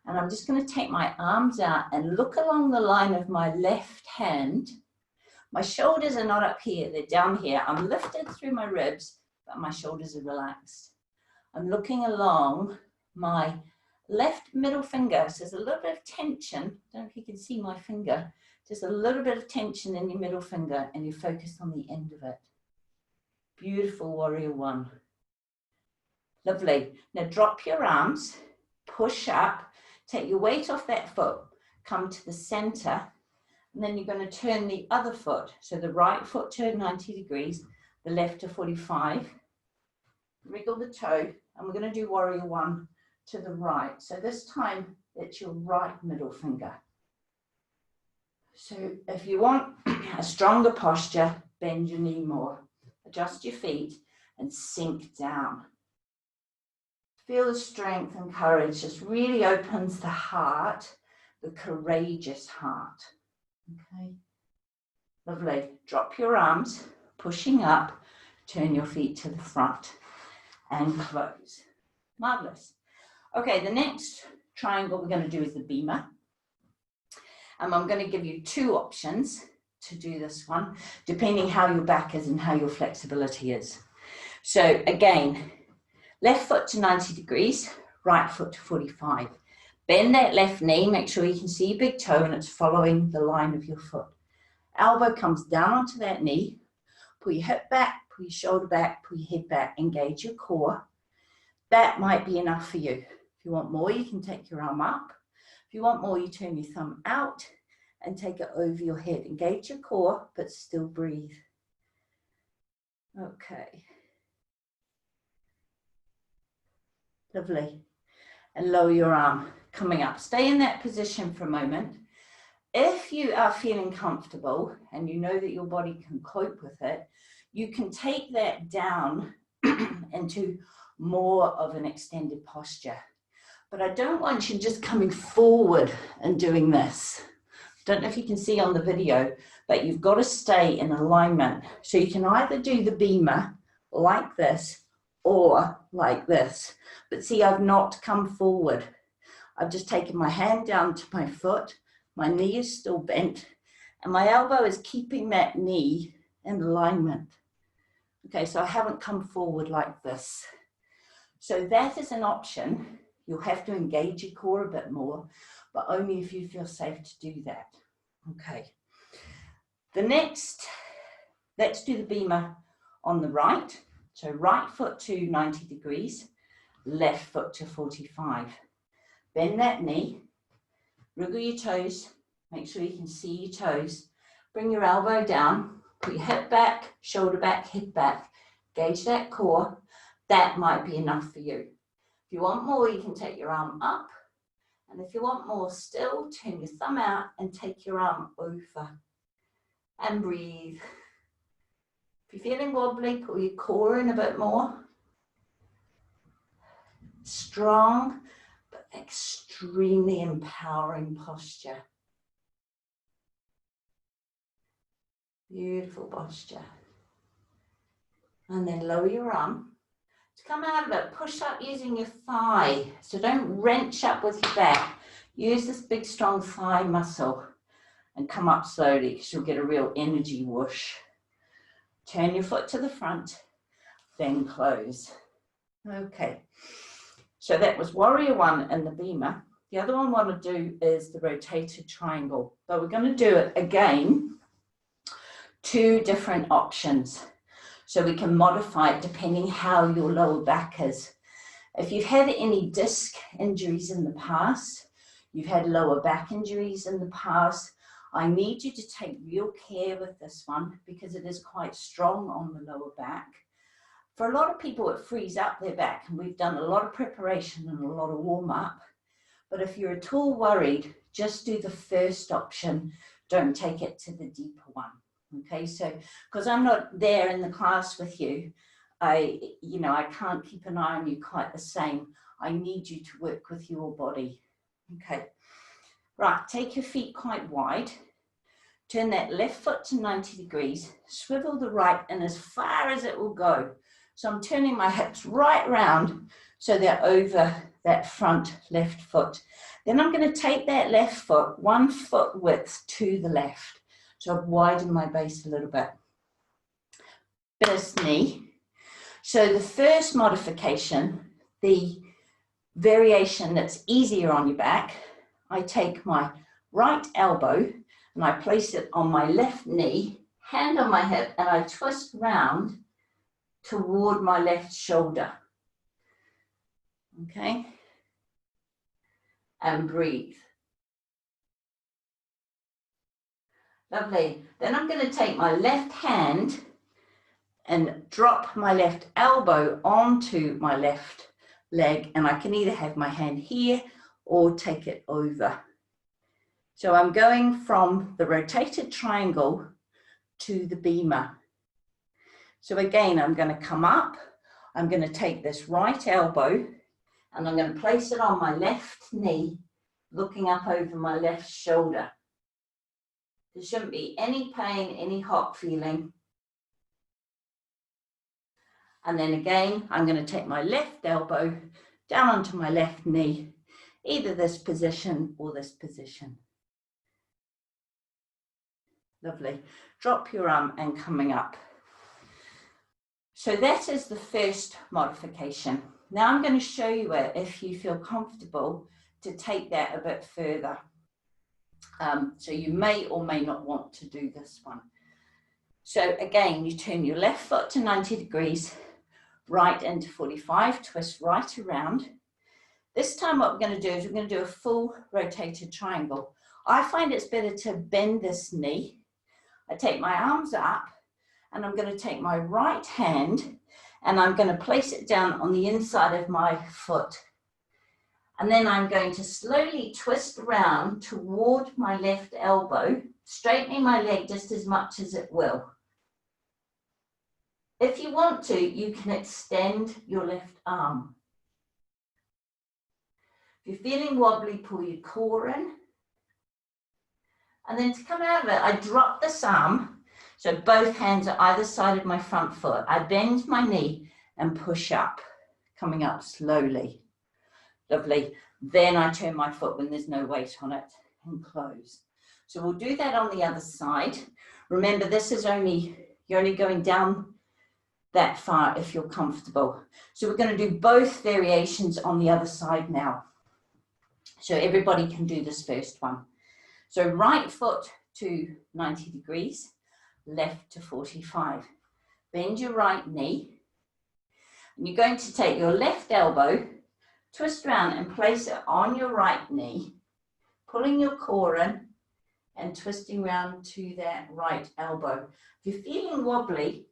Speaker 1: And I'm just going to take my arms out and look along the line of my left hand. My shoulders are not up here, they're down here. I'm lifted through my ribs, but my shoulders are relaxed. I'm looking along my left middle finger. So there's a little bit of tension. I don't know if you can see my finger. Just a little bit of tension in your middle finger, and you're focused on the end of it. Beautiful Warrior One. Lovely. Now drop your arms, push up, take your weight off that foot, come to the center, and then you're going to turn the other foot. So the right foot turn 90 degrees, the left to 45. Wriggle the toe, and we're going to do Warrior One to the right. So this time it's your right middle finger. So if you want a stronger posture, bend your knee more, adjust your feet and sink down. Feel the strength and courage, just really opens the heart, the courageous heart. Okay, lovely. Drop your arms, pushing up, turn your feet to the front and close. Marvelous. Okay, the next triangle we're going to do is the Bhima. And I'm going to give you two options to do this one, depending how your back is and how your flexibility is. So again, left foot to 90 degrees, right foot to 45. Bend that left knee, make sure you can see your big toe and it's following the line of your foot. Elbow comes down onto that knee, pull your hip back, pull your shoulder back, pull your head back, engage your core. That might be enough for you. If you want more, you can take your arm up. If you want more, you turn your thumb out and take it over your head. Engage your core, but still breathe. Okay. Lovely. And lower your arm, coming up. Stay in that position for a moment. If you are feeling comfortable and you know that your body can cope with it, you can take that down into more of an extended posture. But I don't want you just coming forward and doing this. Don't know if you can see on the video, but you've got to stay in alignment. So you can either do the Bhima like this or like this. But see, I've not come forward. I've just taken my hand down to my foot. My knee is still bent and my elbow is keeping that knee in alignment. Okay, so I haven't come forward like this. So that is an option. You'll have to engage your core a bit more, but only if you feel safe to do that. Okay. The next, let's do the Bhima on the right. So right foot to 90 degrees, left foot to 45. Bend that knee, wriggle your toes, make sure you can see your toes. Bring your elbow down, put your hip back, shoulder back, head back. Engage that core. That might be enough for you. If you want more, you can take your arm up. And if you want more still, turn your thumb out and take your arm over. And breathe. If you're feeling wobbly, pull your core in a bit more. Strong, but extremely empowering posture. Beautiful posture. And then lower your arm. To come out of it, push up using your thigh. So don't wrench up with your back. Use this big strong thigh muscle and come up slowly because you'll get a real energy whoosh. Turn your foot to the front, then close. Okay, so that was warrior one and the Bhima. The other one I want to do is the rotated triangle, but we're going to do it again, 2 different options. So we can modify it depending how your lower back is. If you've had any disc injuries in the past, you've had lower back injuries in the past, I need you to take real care with this one because it is quite strong on the lower back. For a lot of people, it frees up their back, and we've done a lot of preparation and a lot of warm up. But if you're at all worried, just do the first option. Don't take it to the deeper one. Okay, so because I'm not there in the class with you, I can't keep an eye on you quite the same. I need you to work with your body. Okay, right, take your feet quite wide. Turn that left foot to 90 degrees, swivel the right and as far as it will go. So I'm turning my hips right round so they're over that front left foot. Then I'm going to take that left foot 1 foot width to the left. So I've widened my base a little bit. First knee. So the first modification, the variation that's easier on your back, I take my right elbow and I place it on my left knee, hand on my hip, and I twist round toward my left shoulder. Okay? And breathe. Lovely. Then I'm going to take my left hand and drop my left elbow onto my left leg, and I can either have my hand here or take it over. So I'm going from the rotated triangle to the Bhima. So again, I'm going to come up, I'm going to take this right elbow and I'm going to place it on my left knee, looking up over my left shoulder. There shouldn't be any pain, any hot feeling. And then again, I'm going to take my left elbow down onto my left knee, either this position or this position. Lovely. Drop your arm and coming up. So that is the first modification. Now I'm going to show you it if you feel comfortable to take that a bit further. So you may or may not want to do this one. So again, you turn your left foot to 90 degrees, right into 45, twist right around. This time what we're going to do is we're going to do a full rotated triangle. I find it's better to bend this knee. I take my arms up and I'm going to take my right hand and I'm going to place it down on the inside of my foot. And then I'm going to slowly twist around toward my left elbow, straightening my leg just as much as it will. If you want to, you can extend your left arm. If you're feeling wobbly, pull your core in. And then to come out of it, I drop this arm, so both hands are either side of my front foot. I bend my knee and push up, coming up slowly. Lovely. Then I turn my foot when there's no weight on it and close. So we'll do that on the other side. Remember, this is you're only going down that far if you're comfortable. So we're going to do both variations on the other side now. So everybody can do this first one. So right foot to 90 degrees, left to 45. Bend your right knee. And you're going to take your left elbow, twist around and place it on your right knee, pulling your core in and twisting around to that right elbow. If you're feeling wobbly,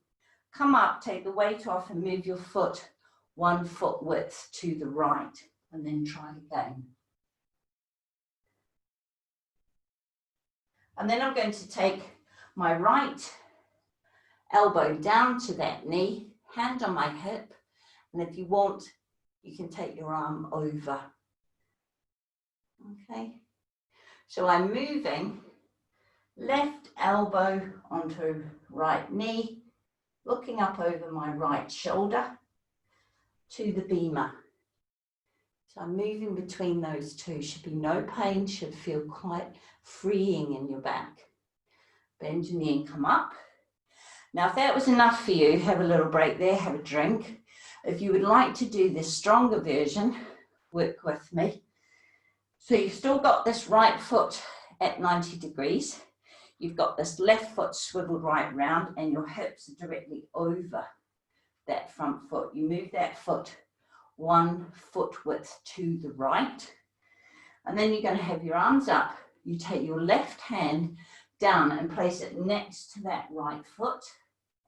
Speaker 1: come up, take the weight off and move your foot 1 foot width to the right and then try again. And then I'm going to take my right elbow down to that knee, hand on my hip, and if you want, you can take your arm over. Okay, so I'm moving left elbow onto right knee, looking up over my right shoulder to the Bhima. So I'm moving between those two. Should be no pain, should feel quite freeing in your back. Bend your knee and come up. Now, if that was enough for you, have a little break there, have a drink. If you would like to do this stronger version, work with me. So you've still got this right foot at 90 degrees. You've got this left foot swiveled right round and your hips are directly over that front foot. You move that foot 1 foot width to the right. And then you're going to have your arms up. You take your left hand down and place it next to that right foot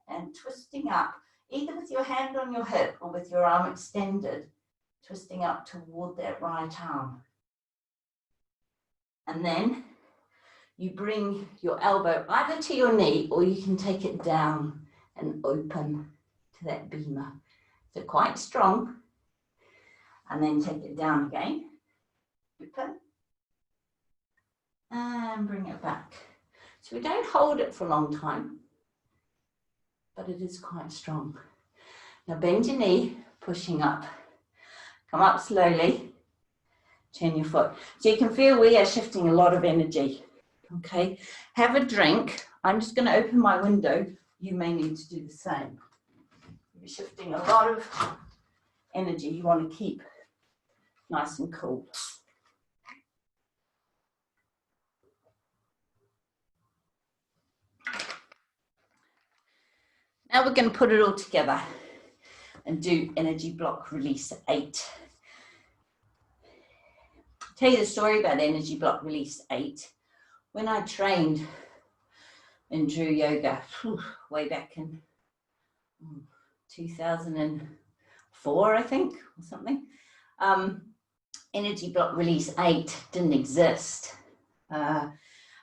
Speaker 1: and twisting up, either with your hand on your hip or with your arm extended, twisting up toward that right arm. And then you bring your elbow either to your knee or you can take it down and open to that Bhima. So quite strong. And then take it down again. Open. And bring it back. So we don't hold it for a long time, but it is quite strong. Now bend your knee, pushing up. Come up slowly, turn your foot. So you can feel we are shifting a lot of energy, okay? Have a drink. I'm just going to open my window. You may need to do the same. You're shifting a lot of energy. You want to keep nice and cool. Now we're going to put it all together and do energy block release 8. I'll tell you the story about energy block release 8. When I trained in Drew Yoga, way back in 2004, I think, or something, energy block release 8 didn't exist.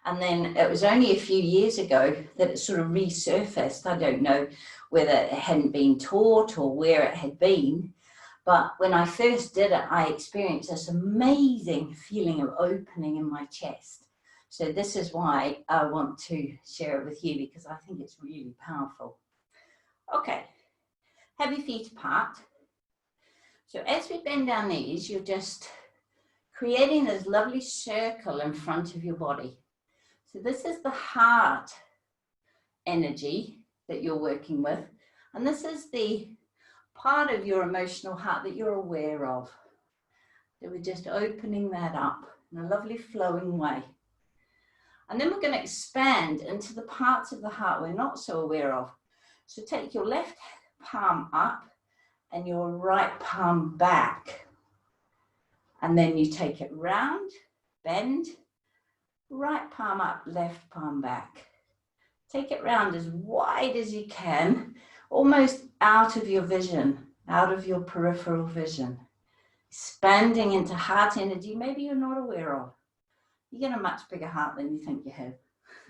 Speaker 1: And then it was only a few years ago that it sort of resurfaced. I don't know whether it hadn't been taught or where it had been. But when I first did it, I experienced this amazing feeling of opening in my chest. So this is why I want to share it with you, because I think it's really powerful. Okay, have your feet apart. So as we bend our knees, you're just creating this lovely circle in front of your body. So this is the heart energy that you're working with. And this is the part of your emotional heart that you're aware of. So we're just opening that up in a lovely flowing way. And then we're going to expand into the parts of the heart we're not so aware of. So take your left palm up and your right palm back. And then you take it round, bend, right palm up, left palm back. Take it round as wide as you can, almost out of your vision, out of your peripheral vision. Expanding into heart energy maybe you're not aware of. You get a much bigger heart than you think you have.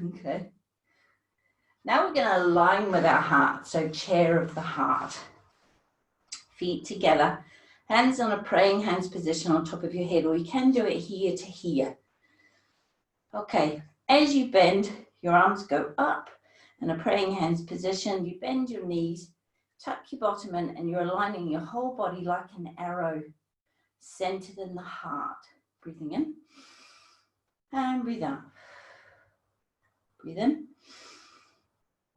Speaker 1: Okay. Now we're going to align with our heart, so chair of the heart. Feet together, hands on a praying hands position on top of your head, or you can do it here to here. Okay, as you bend, your arms go up in a praying hands position. You bend your knees, tuck your bottom in, and you're aligning your whole body like an arrow centered in the heart. Breathing in and breathe out. Breathe in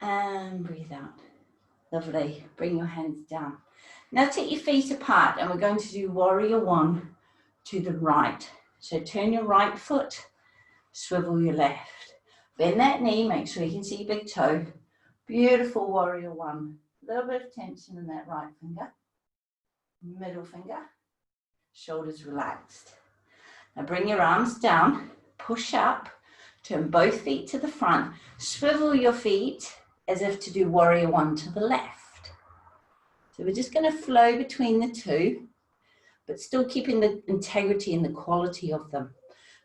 Speaker 1: and breathe out. Lovely. Bring your hands down. Now take your feet apart and we're going to do warrior one to the right. So turn your right foot, swivel your left. Bend that knee, make sure you can see your big toe. Beautiful warrior one. A little bit of tension in that right finger. Middle finger. Shoulders relaxed. Now bring your arms down, push up, turn both feet to the front, swivel your feet as if to do warrior one to the left. So we're just going to flow between the two, but still keeping the integrity and the quality of them.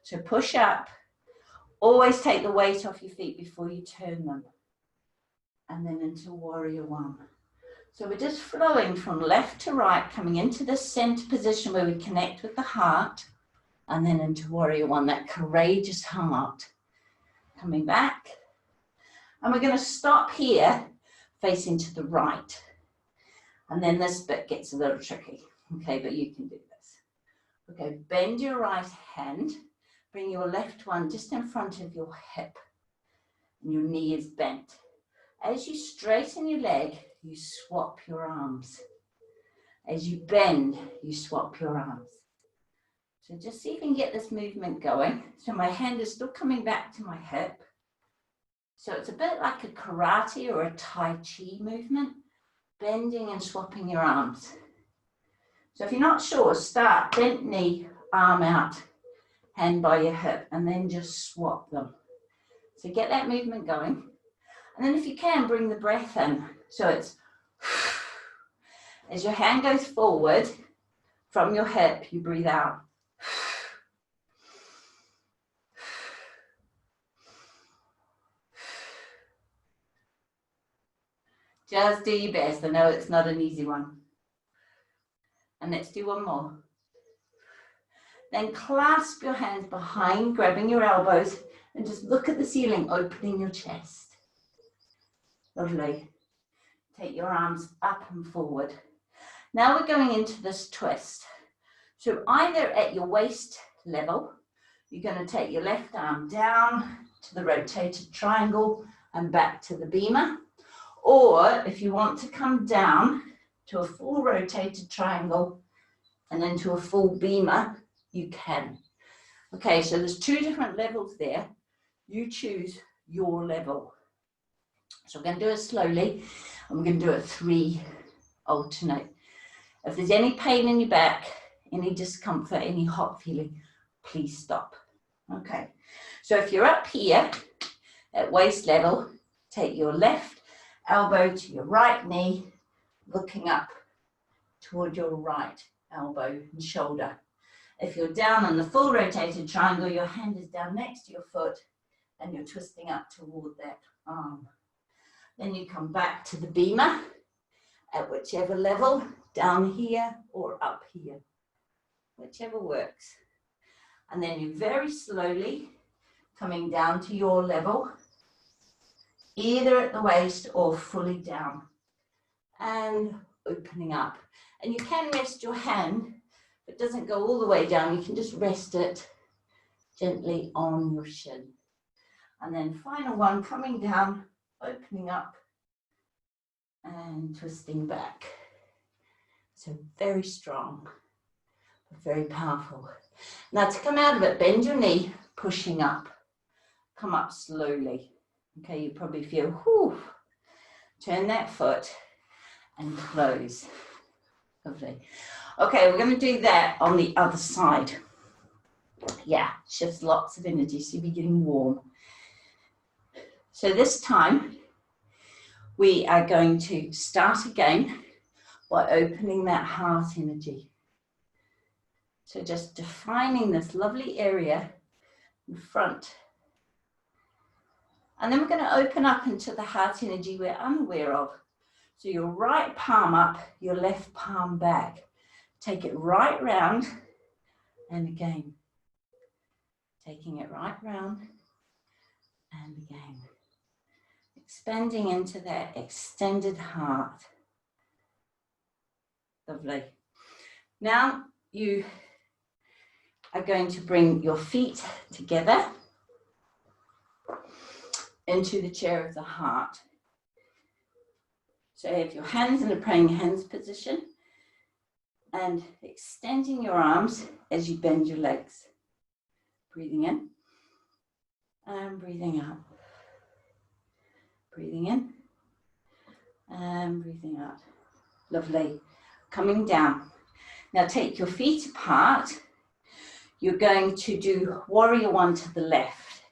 Speaker 1: So push up, always take the weight off your feet before you turn them, and then into warrior one. So we're just flowing from left to right, coming into the center position where we connect with the heart, and then into warrior one, that courageous heart. Coming back. And we're going to stop here, facing to the right. And then this bit gets a little tricky. Okay, but you can do this. Okay, bend your right hand. Bring your left one just in front of your hip. And your knee is bent. As you straighten your leg, you swap your arms. As you bend, you swap your arms. So just see if you can get this movement going. So my hand is still coming back to my hip. So it's a bit like a karate or a Tai Chi movement, bending and swapping your arms. So if you're not sure, start bent knee, arm out, hand by your hip, and then just swap them. So get that movement going. And then if you can, bring the breath in. So it's, as your hand goes forward from your hip, you breathe out. Just do your best. I know it's not an easy one. And let's do one more. Then clasp your hands behind, grabbing your elbows, and just look at the ceiling, opening your chest. Lovely. Take your arms up and forward. Now we're going into this twist. So either at your waist level, you're going to take your left arm down to the rotated triangle and back to the Bhima. Or if you want to come down to a full rotated triangle and then to a full Bhima, you can. Okay, so there's two different levels there. You choose your level. So we're going to do it slowly, and we're going to do it 3 alternate. If there's any pain in your back, any discomfort, any hot feeling, please stop. Okay, so if you're up here at waist level, take your left elbow to your right knee, looking up toward your right elbow and shoulder. If you're down in the full rotated triangle, your hand is down next to your foot and you're twisting up toward that arm. Then you come back to the Bhima at whichever level, down here or up here, whichever works. And then you very slowly coming down to your level, either at the waist or fully down, and opening up. And you can rest your hand, if it doesn't go all the way down, you can just rest it gently on your shin. And then final one, coming down, opening up, and twisting back. So very strong. Very powerful. Now to come out of it, bend your knee, pushing up. Come up slowly. Okay, you probably feel, whew. Turn that foot and close. Lovely. Okay, we're going to do that on the other side. Yeah, shifts lots of energy, so you'll be getting warm. So this time, we are going to start again by opening that heart energy. So just defining this lovely area in front. And then we're going to open up into the heart energy we're unaware of. So your right palm up, your left palm back. Take it right round, and again. Taking it right round, and again. Expanding into that extended heart. Lovely. Now you are going to bring your feet together into the chair of the heart. So have your hands in a praying hands position and extending your arms as you bend your legs. Breathing in and breathing out. Breathing in and breathing out. Lovely. Coming down. Now take your feet apart. You're going to do warrior one to the left.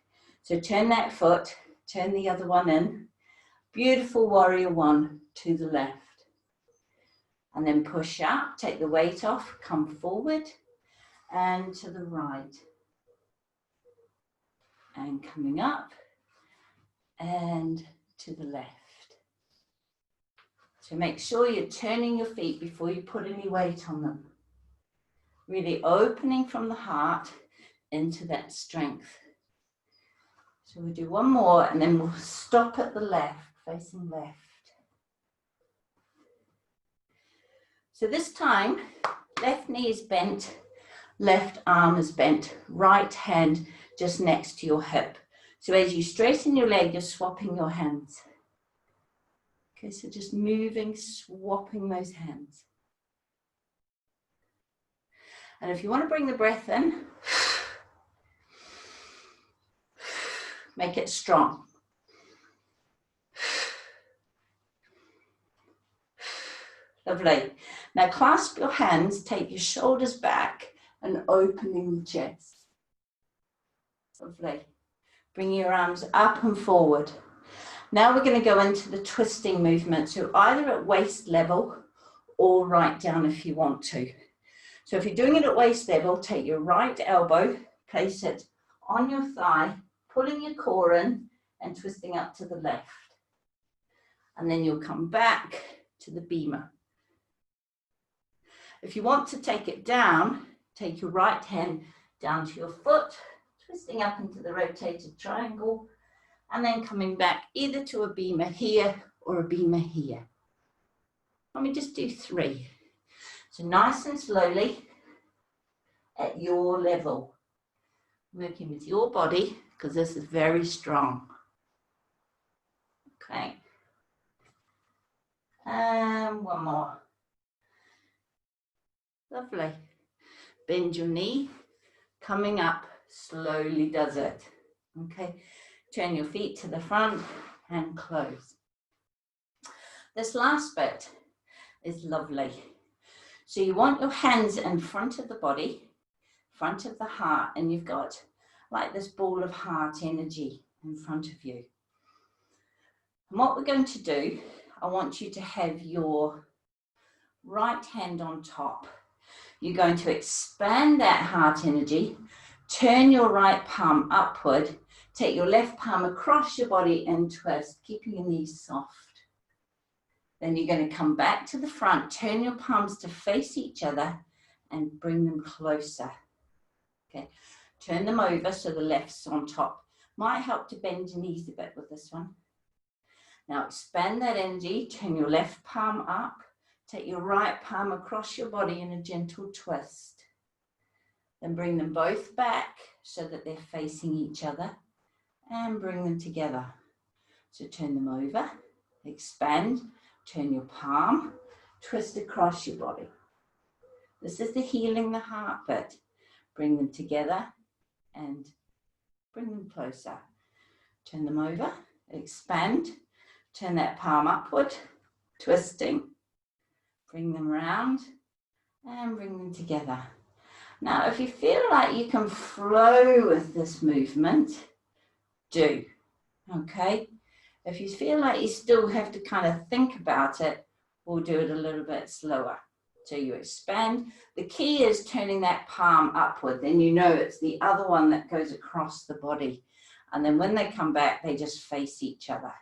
Speaker 1: So turn that foot, turn the other one in. Beautiful warrior one to the left. And then push up, take the weight off, come forward and to the right. And coming up and to the left. So make sure you're turning your feet before you put any weight on them. Really opening from the heart into that strength. So we'll do one more and then we'll stop at the left, facing left. So this time, left knee is bent, left arm is bent, right hand just next to your hip. So as you straighten your leg, you're swapping your hands. Okay, so just moving, swapping those hands. And if you want to bring the breath in, make it strong. Lovely. Now clasp your hands, take your shoulders back and opening the chest. Lovely. Bring your arms up and forward. Now we're going to go into the twisting movement. So either at waist level or right down if you want to. So if you're doing it at waist level, take your right elbow, place it on your thigh, pulling your core in and twisting up to the left. And then you'll come back to the Bhima. If you want to take it down, take your right hand down to your foot, twisting up into the rotated triangle, and then coming back either to a Bhima here or a Bhima here. Let me just do 3. So nice and slowly at your level, working with your body because this is very strong. Okay. And one more. Lovely. Bend your knee, coming up, slowly does it. Okay. Turn your feet to the front and close. This last bit is lovely. So you want your hands in front of the body, front of the heart, and you've got like this ball of heart energy in front of you. And what we're going to do, I want you to have your right hand on top. You're going to expand that heart energy, turn your right palm upward, take your left palm across your body and twist, keeping your knees soft. Then you're going to come back to the front, turn your palms to face each other and bring them closer. Okay, turn them over so the left's on top. Might help to bend your knees a bit with this one. Now expand that energy, turn your left palm up, take your right palm across your body in a gentle twist. Then bring them both back so that they're facing each other and bring them together. So turn them over, expand, turn your palm, twist across your body. This is the healing the heart bit. Bring them together and bring them closer. Turn them over, expand, turn that palm upward, twisting. Bring them around and bring them together. Now, if you feel like you can flow with this movement, do, okay? If you feel like you still have to kind of think about it, we'll do it a little bit slower. So you expand. The key is turning that palm upward. Then you know it's the other one that goes across the body. And then when they come back, they just face each other.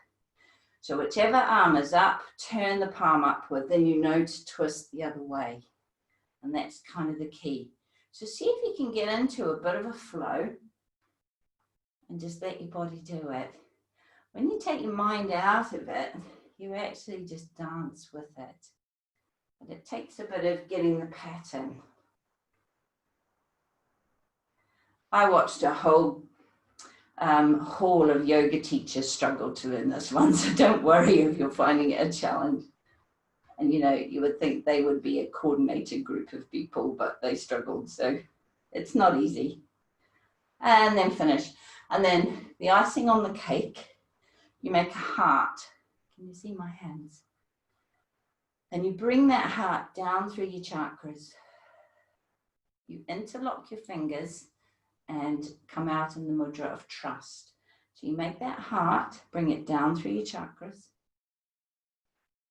Speaker 1: So whichever arm is up, turn the palm upward. Then you know to twist the other way. And that's kind of the key. So see if you can get into a bit of a flow and just let your body do it. When you take your mind out of it, you actually just dance with it. But it takes a bit of getting the pattern. I watched a whole hall of yoga teachers struggle to learn this one, so don't worry if you're finding it a challenge. And you know, you would think they would be a coordinated group of people, but they struggled, so it's not easy. And then finish. And then the icing on the cake, you make a heart. Can you see my hands? And you bring that heart down through your chakras. You interlock your fingers and come out in the mudra of trust. So you make that heart, bring it down through your chakras.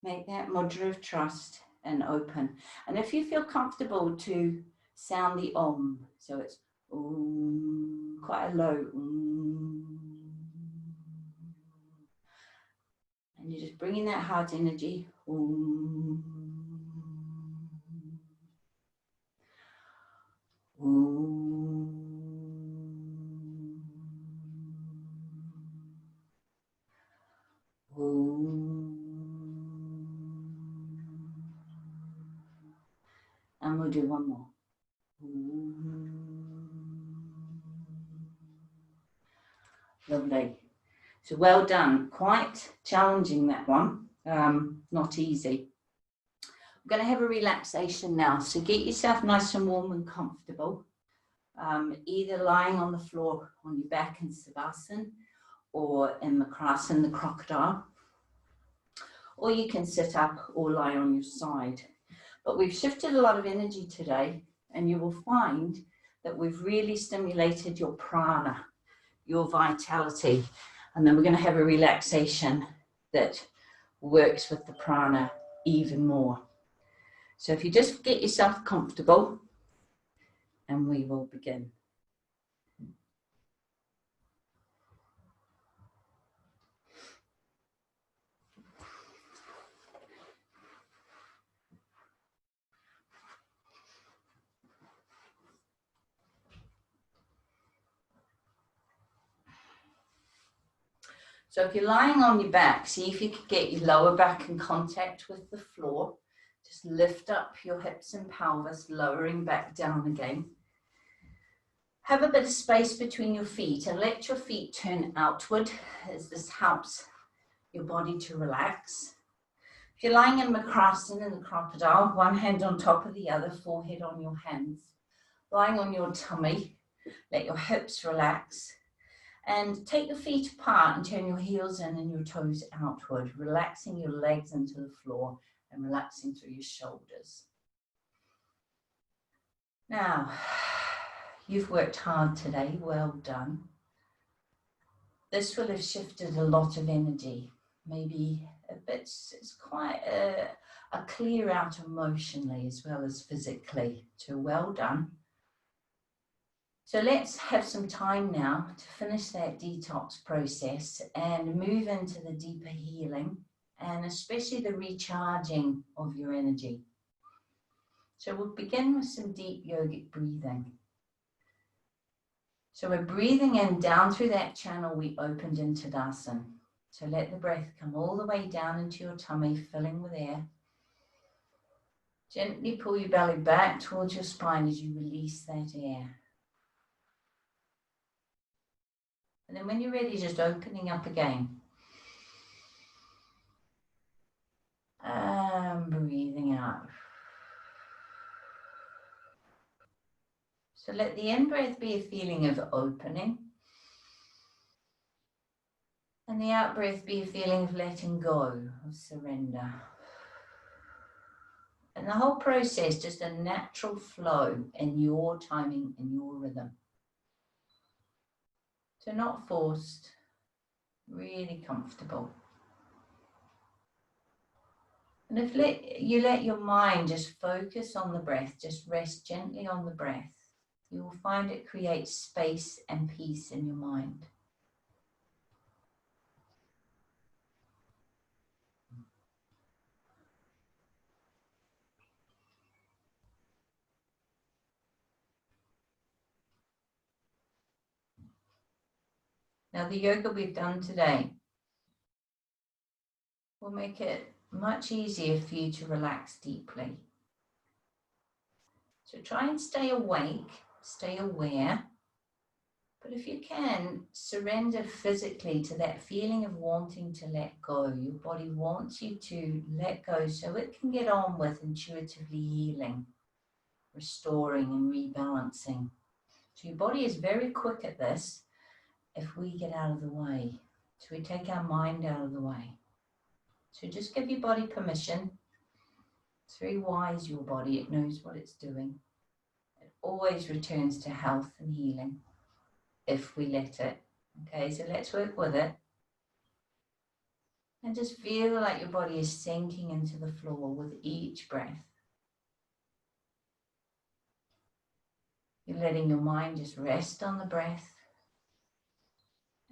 Speaker 1: Make that mudra of trust and open. And if you feel comfortable to sound the om, so it's om, quite a low om. And you're just bringing that heart energy. Om. Om. Om. And we'll do one more. Lovely. So well done. Quite challenging, that one. Not easy. We're going to have a relaxation now. So get yourself nice and warm and comfortable. Either lying on the floor on your back in Tadasana or in Makrasana, the crocodile. Or you can sit up or lie on your side. But we've shifted a lot of energy today, and you will find that we've really stimulated your prana, your vitality. And then we're going to have a relaxation that works with the prana even more. So if you just get yourself comfortable, and we will begin. So if you're lying on your back, see if you can get your lower back in contact with the floor. Just lift up your hips and pelvis, lowering back down again. Have a bit of space between your feet and let your feet turn outward as this helps your body to relax. If you're lying in Makrasana in the crocodile, one hand on top of the other, forehead on your hands. Lying on your tummy, let your hips relax. And take your feet apart and turn your heels in and your toes outward, relaxing your legs into the floor and relaxing through your shoulders. Now, you've worked hard today, well done. This will have shifted a lot of energy, maybe a bit, it's quite a clear out emotionally as well as physically, so well done. So let's have some time now to finish that detox process and move into the deeper healing and especially the recharging of your energy. So we'll begin with some deep yogic breathing. So we're breathing in down through that channel we opened in Tadasana. So let the breath come all the way down into your tummy, filling with air. Gently pull your belly back towards your spine as you release that air. And then when you're ready, just opening up again. And breathing out. So let the in-breath be a feeling of opening. And the out-breath be a feeling of letting go, of surrender. And the whole process just a natural flow in your timing and your rhythm. So not forced, really comfortable. And if you let your mind just focus on the breath, just rest gently on the breath, you will find it creates space and peace in your mind. Now the yoga we've done today will make it much easier for you to relax deeply. So try and stay awake, stay aware, but if you can, surrender physically to that feeling of wanting to let go. Your body wants you to let go so it can get on with intuitively healing, restoring and rebalancing. So your body is very quick at this if we get out of the way. So we take our mind out of the way. So just give your body permission. It's very wise, your body. It knows what it's doing. It always returns to health and healing if we let it. Okay, so let's work with it. And just feel like your body is sinking into the floor with each breath. You're letting your mind just rest on the breath.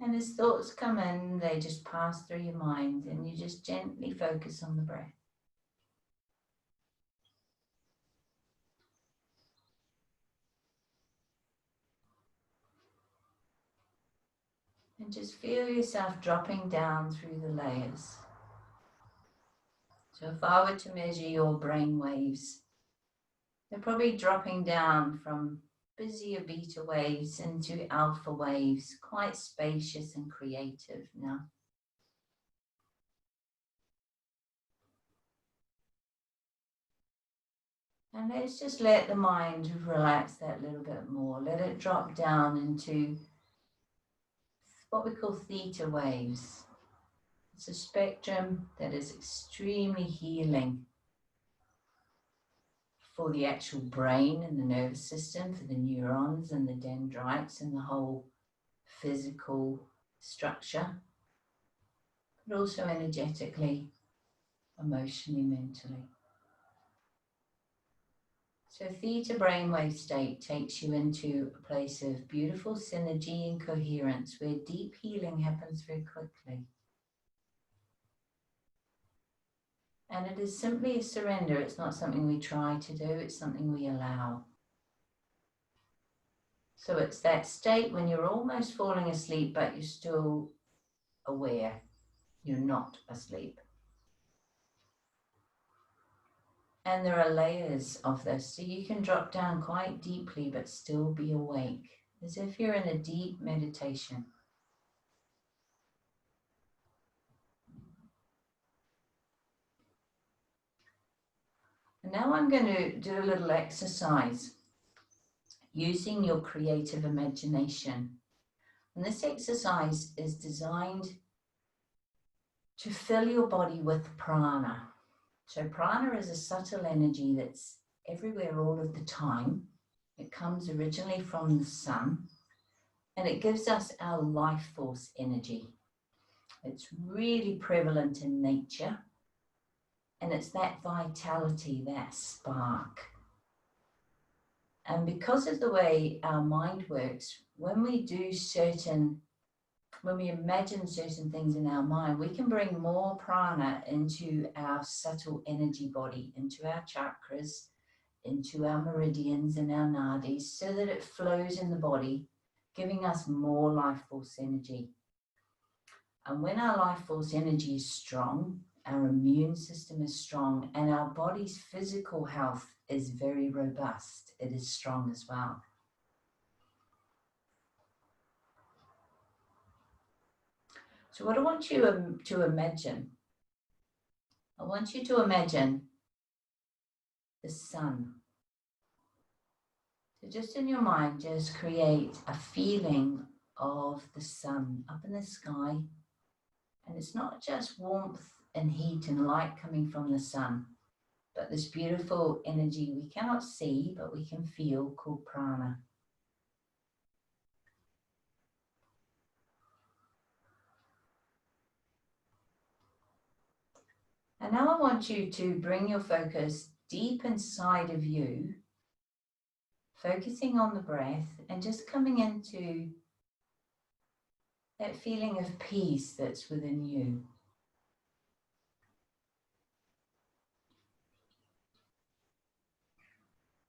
Speaker 1: And as thoughts come in, they just pass through your mind and you just gently focus on the breath. And just feel yourself dropping down through the layers. So if I were to measure your brain waves, they're probably dropping down from busier beta waves into alpha waves, quite spacious and creative now. And let's just let the mind relax that little bit more. Let it drop down into what we call theta waves. It's a spectrum that is extremely healing for the actual brain and the nervous system, for the neurons and the dendrites and the whole physical structure, but also energetically, emotionally, mentally. So theta brainwave state takes you into a place of beautiful synergy and coherence where deep healing happens very quickly. And it is simply a surrender. It's not something we try to do, it's something we allow. So it's that state when you're almost falling asleep, but you're still aware you're not asleep. And there are layers of this, so you can drop down quite deeply but still be awake, as if you're in a deep meditation. And now I'm going to do a little exercise using your creative imagination. And this exercise is designed to fill your body with prana. So prana is a subtle energy that's everywhere all of the time. It comes originally from the sun and it gives us our life force energy. It's really prevalent in nature and it's that vitality, that spark. And because of the way our mind works, when we imagine certain things in our mind, we can bring more prana into our subtle energy body, into our chakras, into our meridians and our nadis, so that it flows in the body, giving us more life force energy. And when our life force energy is strong, our immune system is strong, and our body's physical health is very robust. It is strong as well. So what I want you to imagine, I want you to imagine the sun. So just in your mind, just create a feeling of the sun up in the sky. And it's not just warmth and heat and light coming from the sun, but this beautiful energy we cannot see, but we can feel, called prana. And now I want you to bring your focus deep inside of you, focusing on the breath and just coming into that feeling of peace that's within you.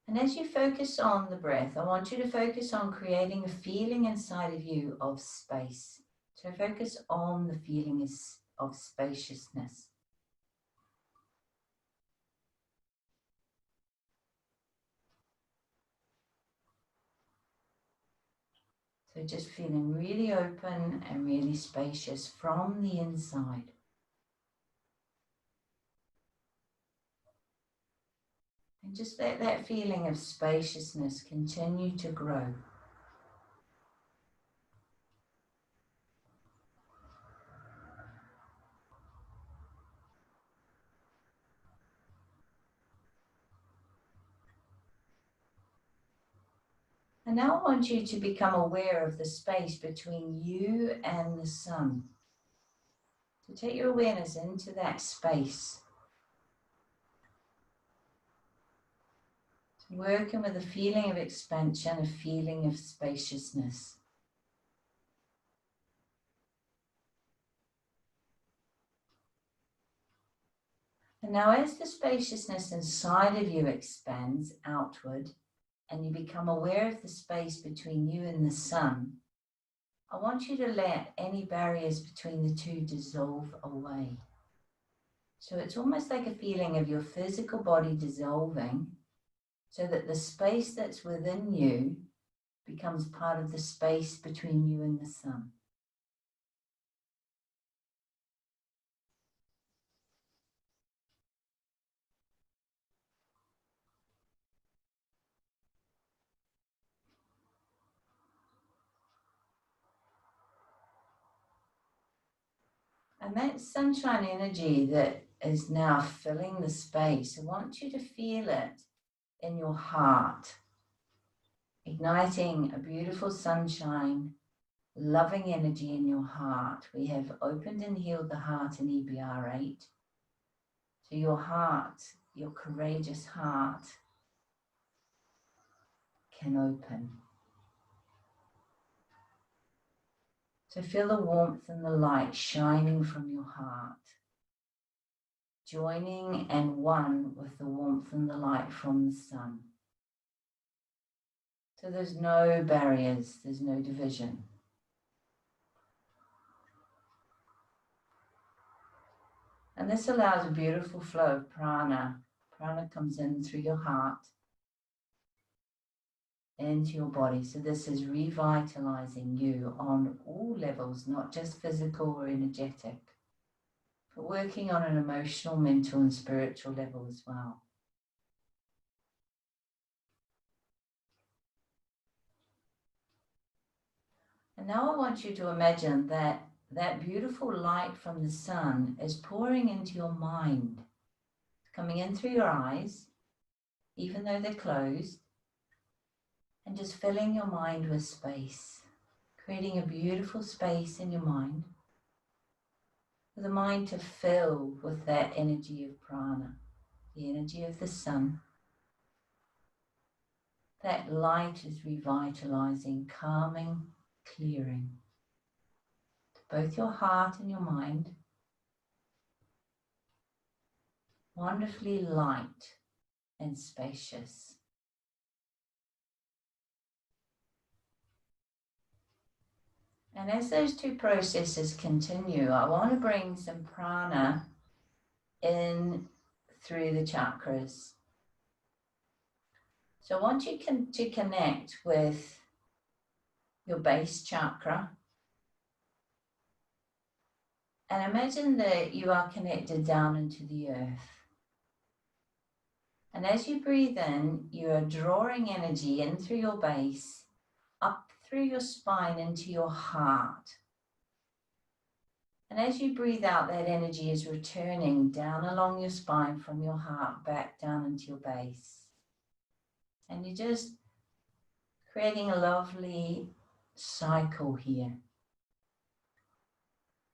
Speaker 1: And as you focus on the breath, I want you to focus on creating a feeling inside of you of space. So focus on the feeling of spaciousness. So just feeling really open and really spacious from the inside. And just let that feeling of spaciousness continue to grow. And now I want you to become aware of the space between you and the sun. So take your awareness into that space. Working with a feeling of expansion, a feeling of spaciousness. And now as the spaciousness inside of you expands outward and you become aware of the space between you and the sun, I want you to let any barriers between the two dissolve away. So it's almost like a feeling of your physical body dissolving so that the space that's within you becomes part of the space between you and the sun. And that sunshine energy that is now filling the space, I want you to feel it in your heart, igniting a beautiful sunshine, loving energy in your heart. We have opened and healed the heart in EBR 8. So your heart, your courageous heart, can open. So feel the warmth and the light shining from your heart, joining and one with the warmth and the light from the sun. So there's no barriers, there's no division. And this allows a beautiful flow of prana. Prana comes in through your heart into your body. So this is revitalizing you on all levels, not just physical or energetic, but working on an emotional, mental, and spiritual level as well. And now I want you to imagine that that beautiful light from the sun is pouring into your mind, coming in through your eyes, even though they're closed, and just filling your mind with space, creating a beautiful space in your mind, for the mind to fill with that energy of prana, the energy of the sun. That light is revitalizing, calming, clearing both your heart and your mind. Wonderfully light and spacious. And as those two processes continue, I want to bring some prana in through the chakras. So I want you to connect with your base chakra. And imagine that you are connected down into the earth. And as you breathe in, you are drawing energy in through your base, up through your spine into your heart. And as you breathe out, that energy is returning down along your spine from your heart back down into your base. And you're just creating a lovely cycle here.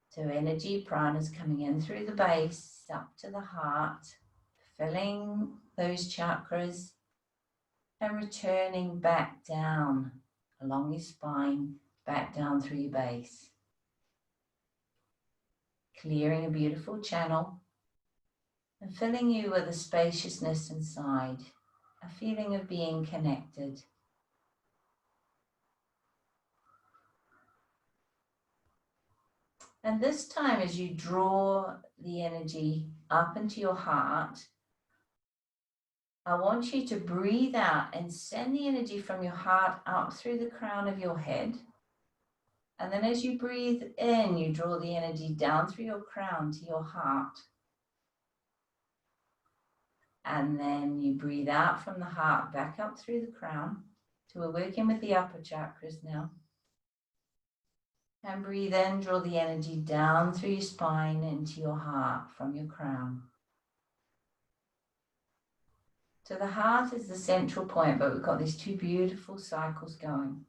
Speaker 1: So energy, prana is coming in through the base, up to the heart, filling those chakras and returning back down along your spine, back down through your base. Clearing a beautiful channel and filling you with a spaciousness inside, a feeling of being connected. And this time, as you draw the energy up into your heart, I want you to breathe out and send the energy from your heart up through the crown of your head. And then as you breathe in, you draw the energy down through your crown to your heart. And then you breathe out from the heart back up through the crown. So we're working with the upper chakras now. And breathe in, draw the energy down through your spine into your heart from your crown. So the heart is the central point, but we've got these two beautiful cycles going.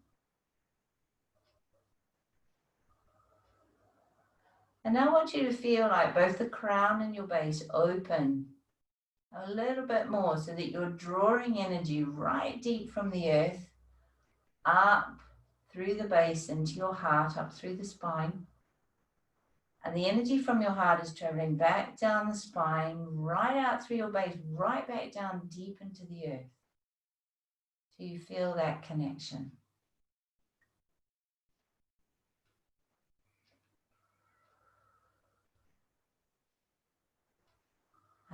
Speaker 1: And now I want you to feel like both the crown and your base open a little bit more so that you're drawing energy right deep from the earth, up through the base into your heart, up through the spine. And the energy from your heart is traveling back down the spine, right out through your base, right back down deep into the earth. So you feel that connection.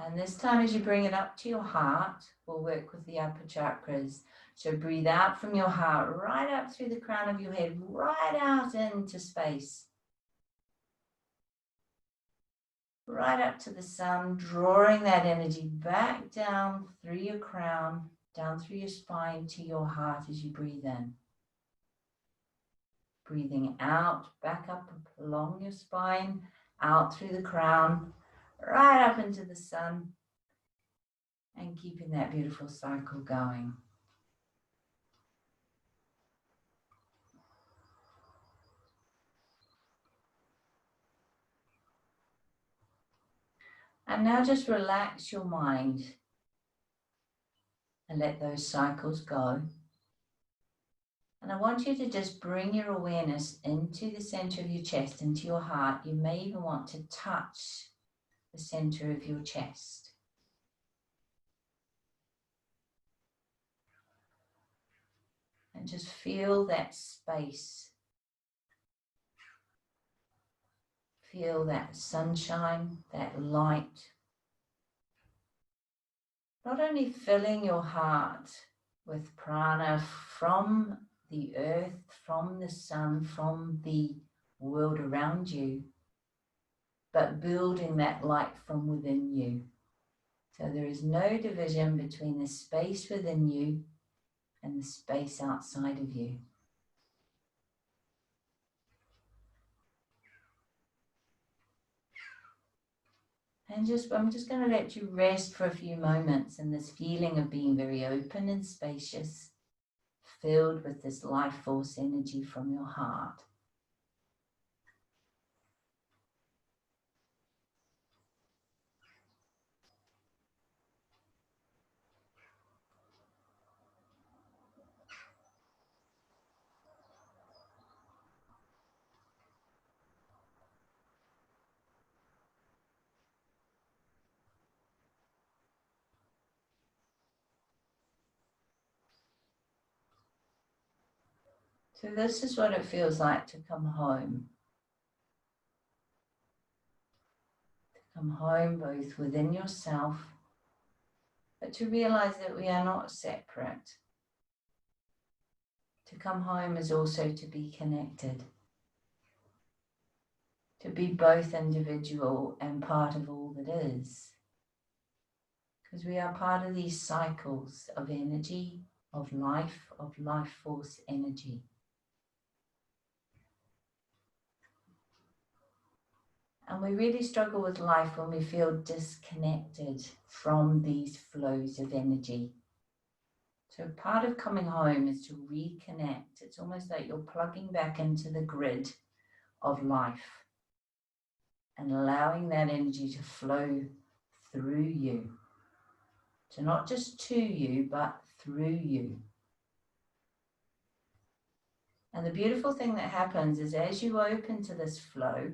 Speaker 1: And this time as you bring it up to your heart, we'll work with the upper chakras. So breathe out from your heart, right up through the crown of your head, right out into space. Right up to the sun, drawing that energy back down through your crown, down through your spine to your heart as you breathe in. Breathing out, back up along your spine, out through the crown, right up into the sun, and keeping that beautiful cycle going. And now just relax your mind and let those cycles go. And I want you to just bring your awareness into the center of your chest, into your heart. You may even want to touch the center of your chest. And just feel that space. Feel that sunshine, that light. Not only filling your heart with prana from the earth, from the sun, from the world around you, but building that light from within you. So there is no division between the space within you and the space outside of you. And I'm just going to let you rest for a few moments in this feeling of being very open and spacious, filled with this life force energy from your heart. So this is what it feels like to come home. To come home both within yourself, but to realize that we are not separate. To come home is also to be connected. To be both individual and part of all that is. because we are part of these cycles of energy, of life force energy. And we really struggle with life when we feel disconnected from these flows of energy. So part of coming home is to reconnect. It's almost like you're plugging back into the grid of life and allowing that energy to flow through you. So not just to you, but through you. And the beautiful thing that happens is as you open to this flow,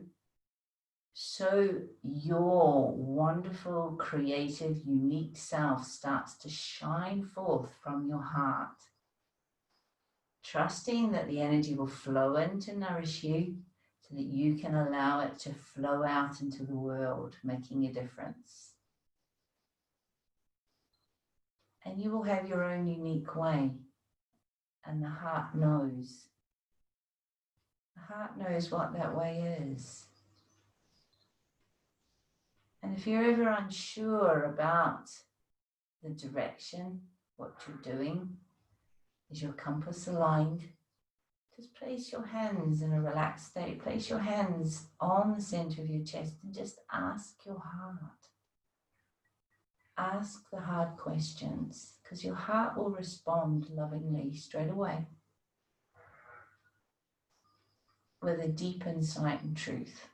Speaker 1: so your wonderful, creative, unique self starts to shine forth from your heart, trusting that the energy will flow in to nourish you so that you can allow it to flow out into the world, making a difference. And you will have your own unique way, and the heart knows. The heart knows what that way is. And if you're ever unsure about the direction, what you're doing, is your compass aligned? Just place your hands in a relaxed state. Place your hands on the center of your chest and just ask your heart. Ask the hard questions, because your heart will respond lovingly straight away with a deep insight and truth.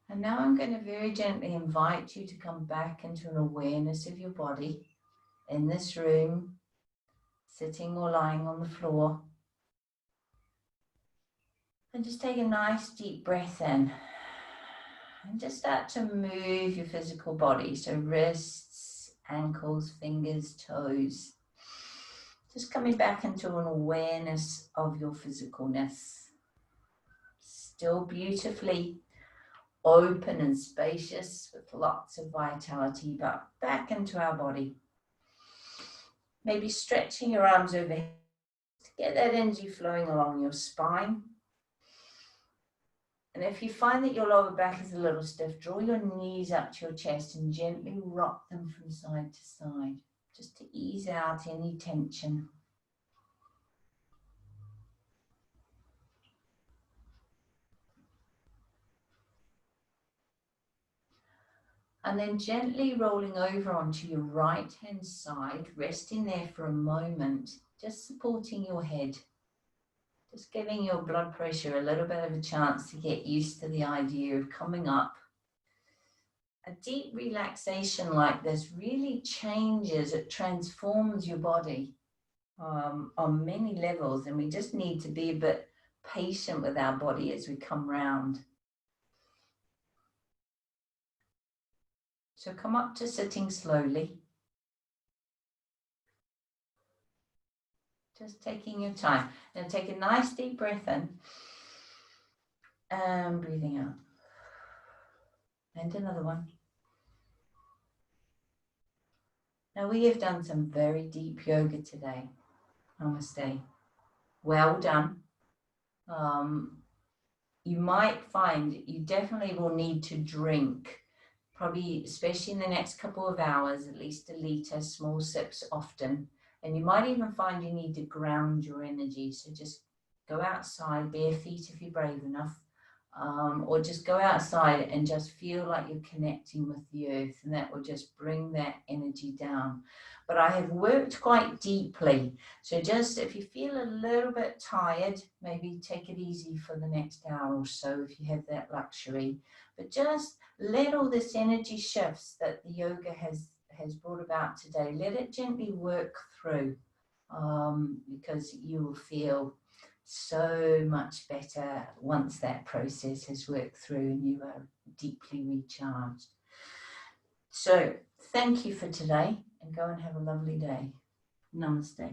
Speaker 1: And now I'm going to very gently invite you to come back into an awareness of your body in this room, sitting or lying on the floor. And just take a nice deep breath in. And just start to move your physical body. So wrists, ankles, fingers, toes. Just coming back into an awareness of your physicalness. Still beautifully open and spacious with lots of vitality, but back into our body. Maybe stretching your arms overhead to get that energy flowing along your spine. And if you find that your lower back is a little stiff, draw your knees up to your chest and gently rock them from side to side, just to ease out any tension. And then gently rolling over onto your right hand side, resting there for a moment, just supporting your head. Just giving your blood pressure a little bit of a chance to get used to the idea of coming up. A deep relaxation like this really changes, it transforms your body on many levels, and we just need to be a bit patient with our body as we come round. So come up to sitting slowly. Just taking your time. Now take a nice deep breath in and breathing out. And another one. Now we have done some very deep yoga today. Namaste. Well done. You might find you definitely will need to drink, probably especially in the next couple of hours, at least a litre, small sips often. And you might even find you need to ground your energy. So just go outside, bare feet if you're brave enough, or just go outside and just feel like you're connecting with the earth, and that will just bring that energy down. But I have worked quite deeply. So just if you feel a little bit tired, maybe take it easy for the next hour or so if you have that luxury. But just let all this energy shifts that the yoga has brought about today, let it gently work through, because you will feel so much better once that process has worked through and you are deeply recharged. So thank you for today, and go and have a lovely day. Namaste.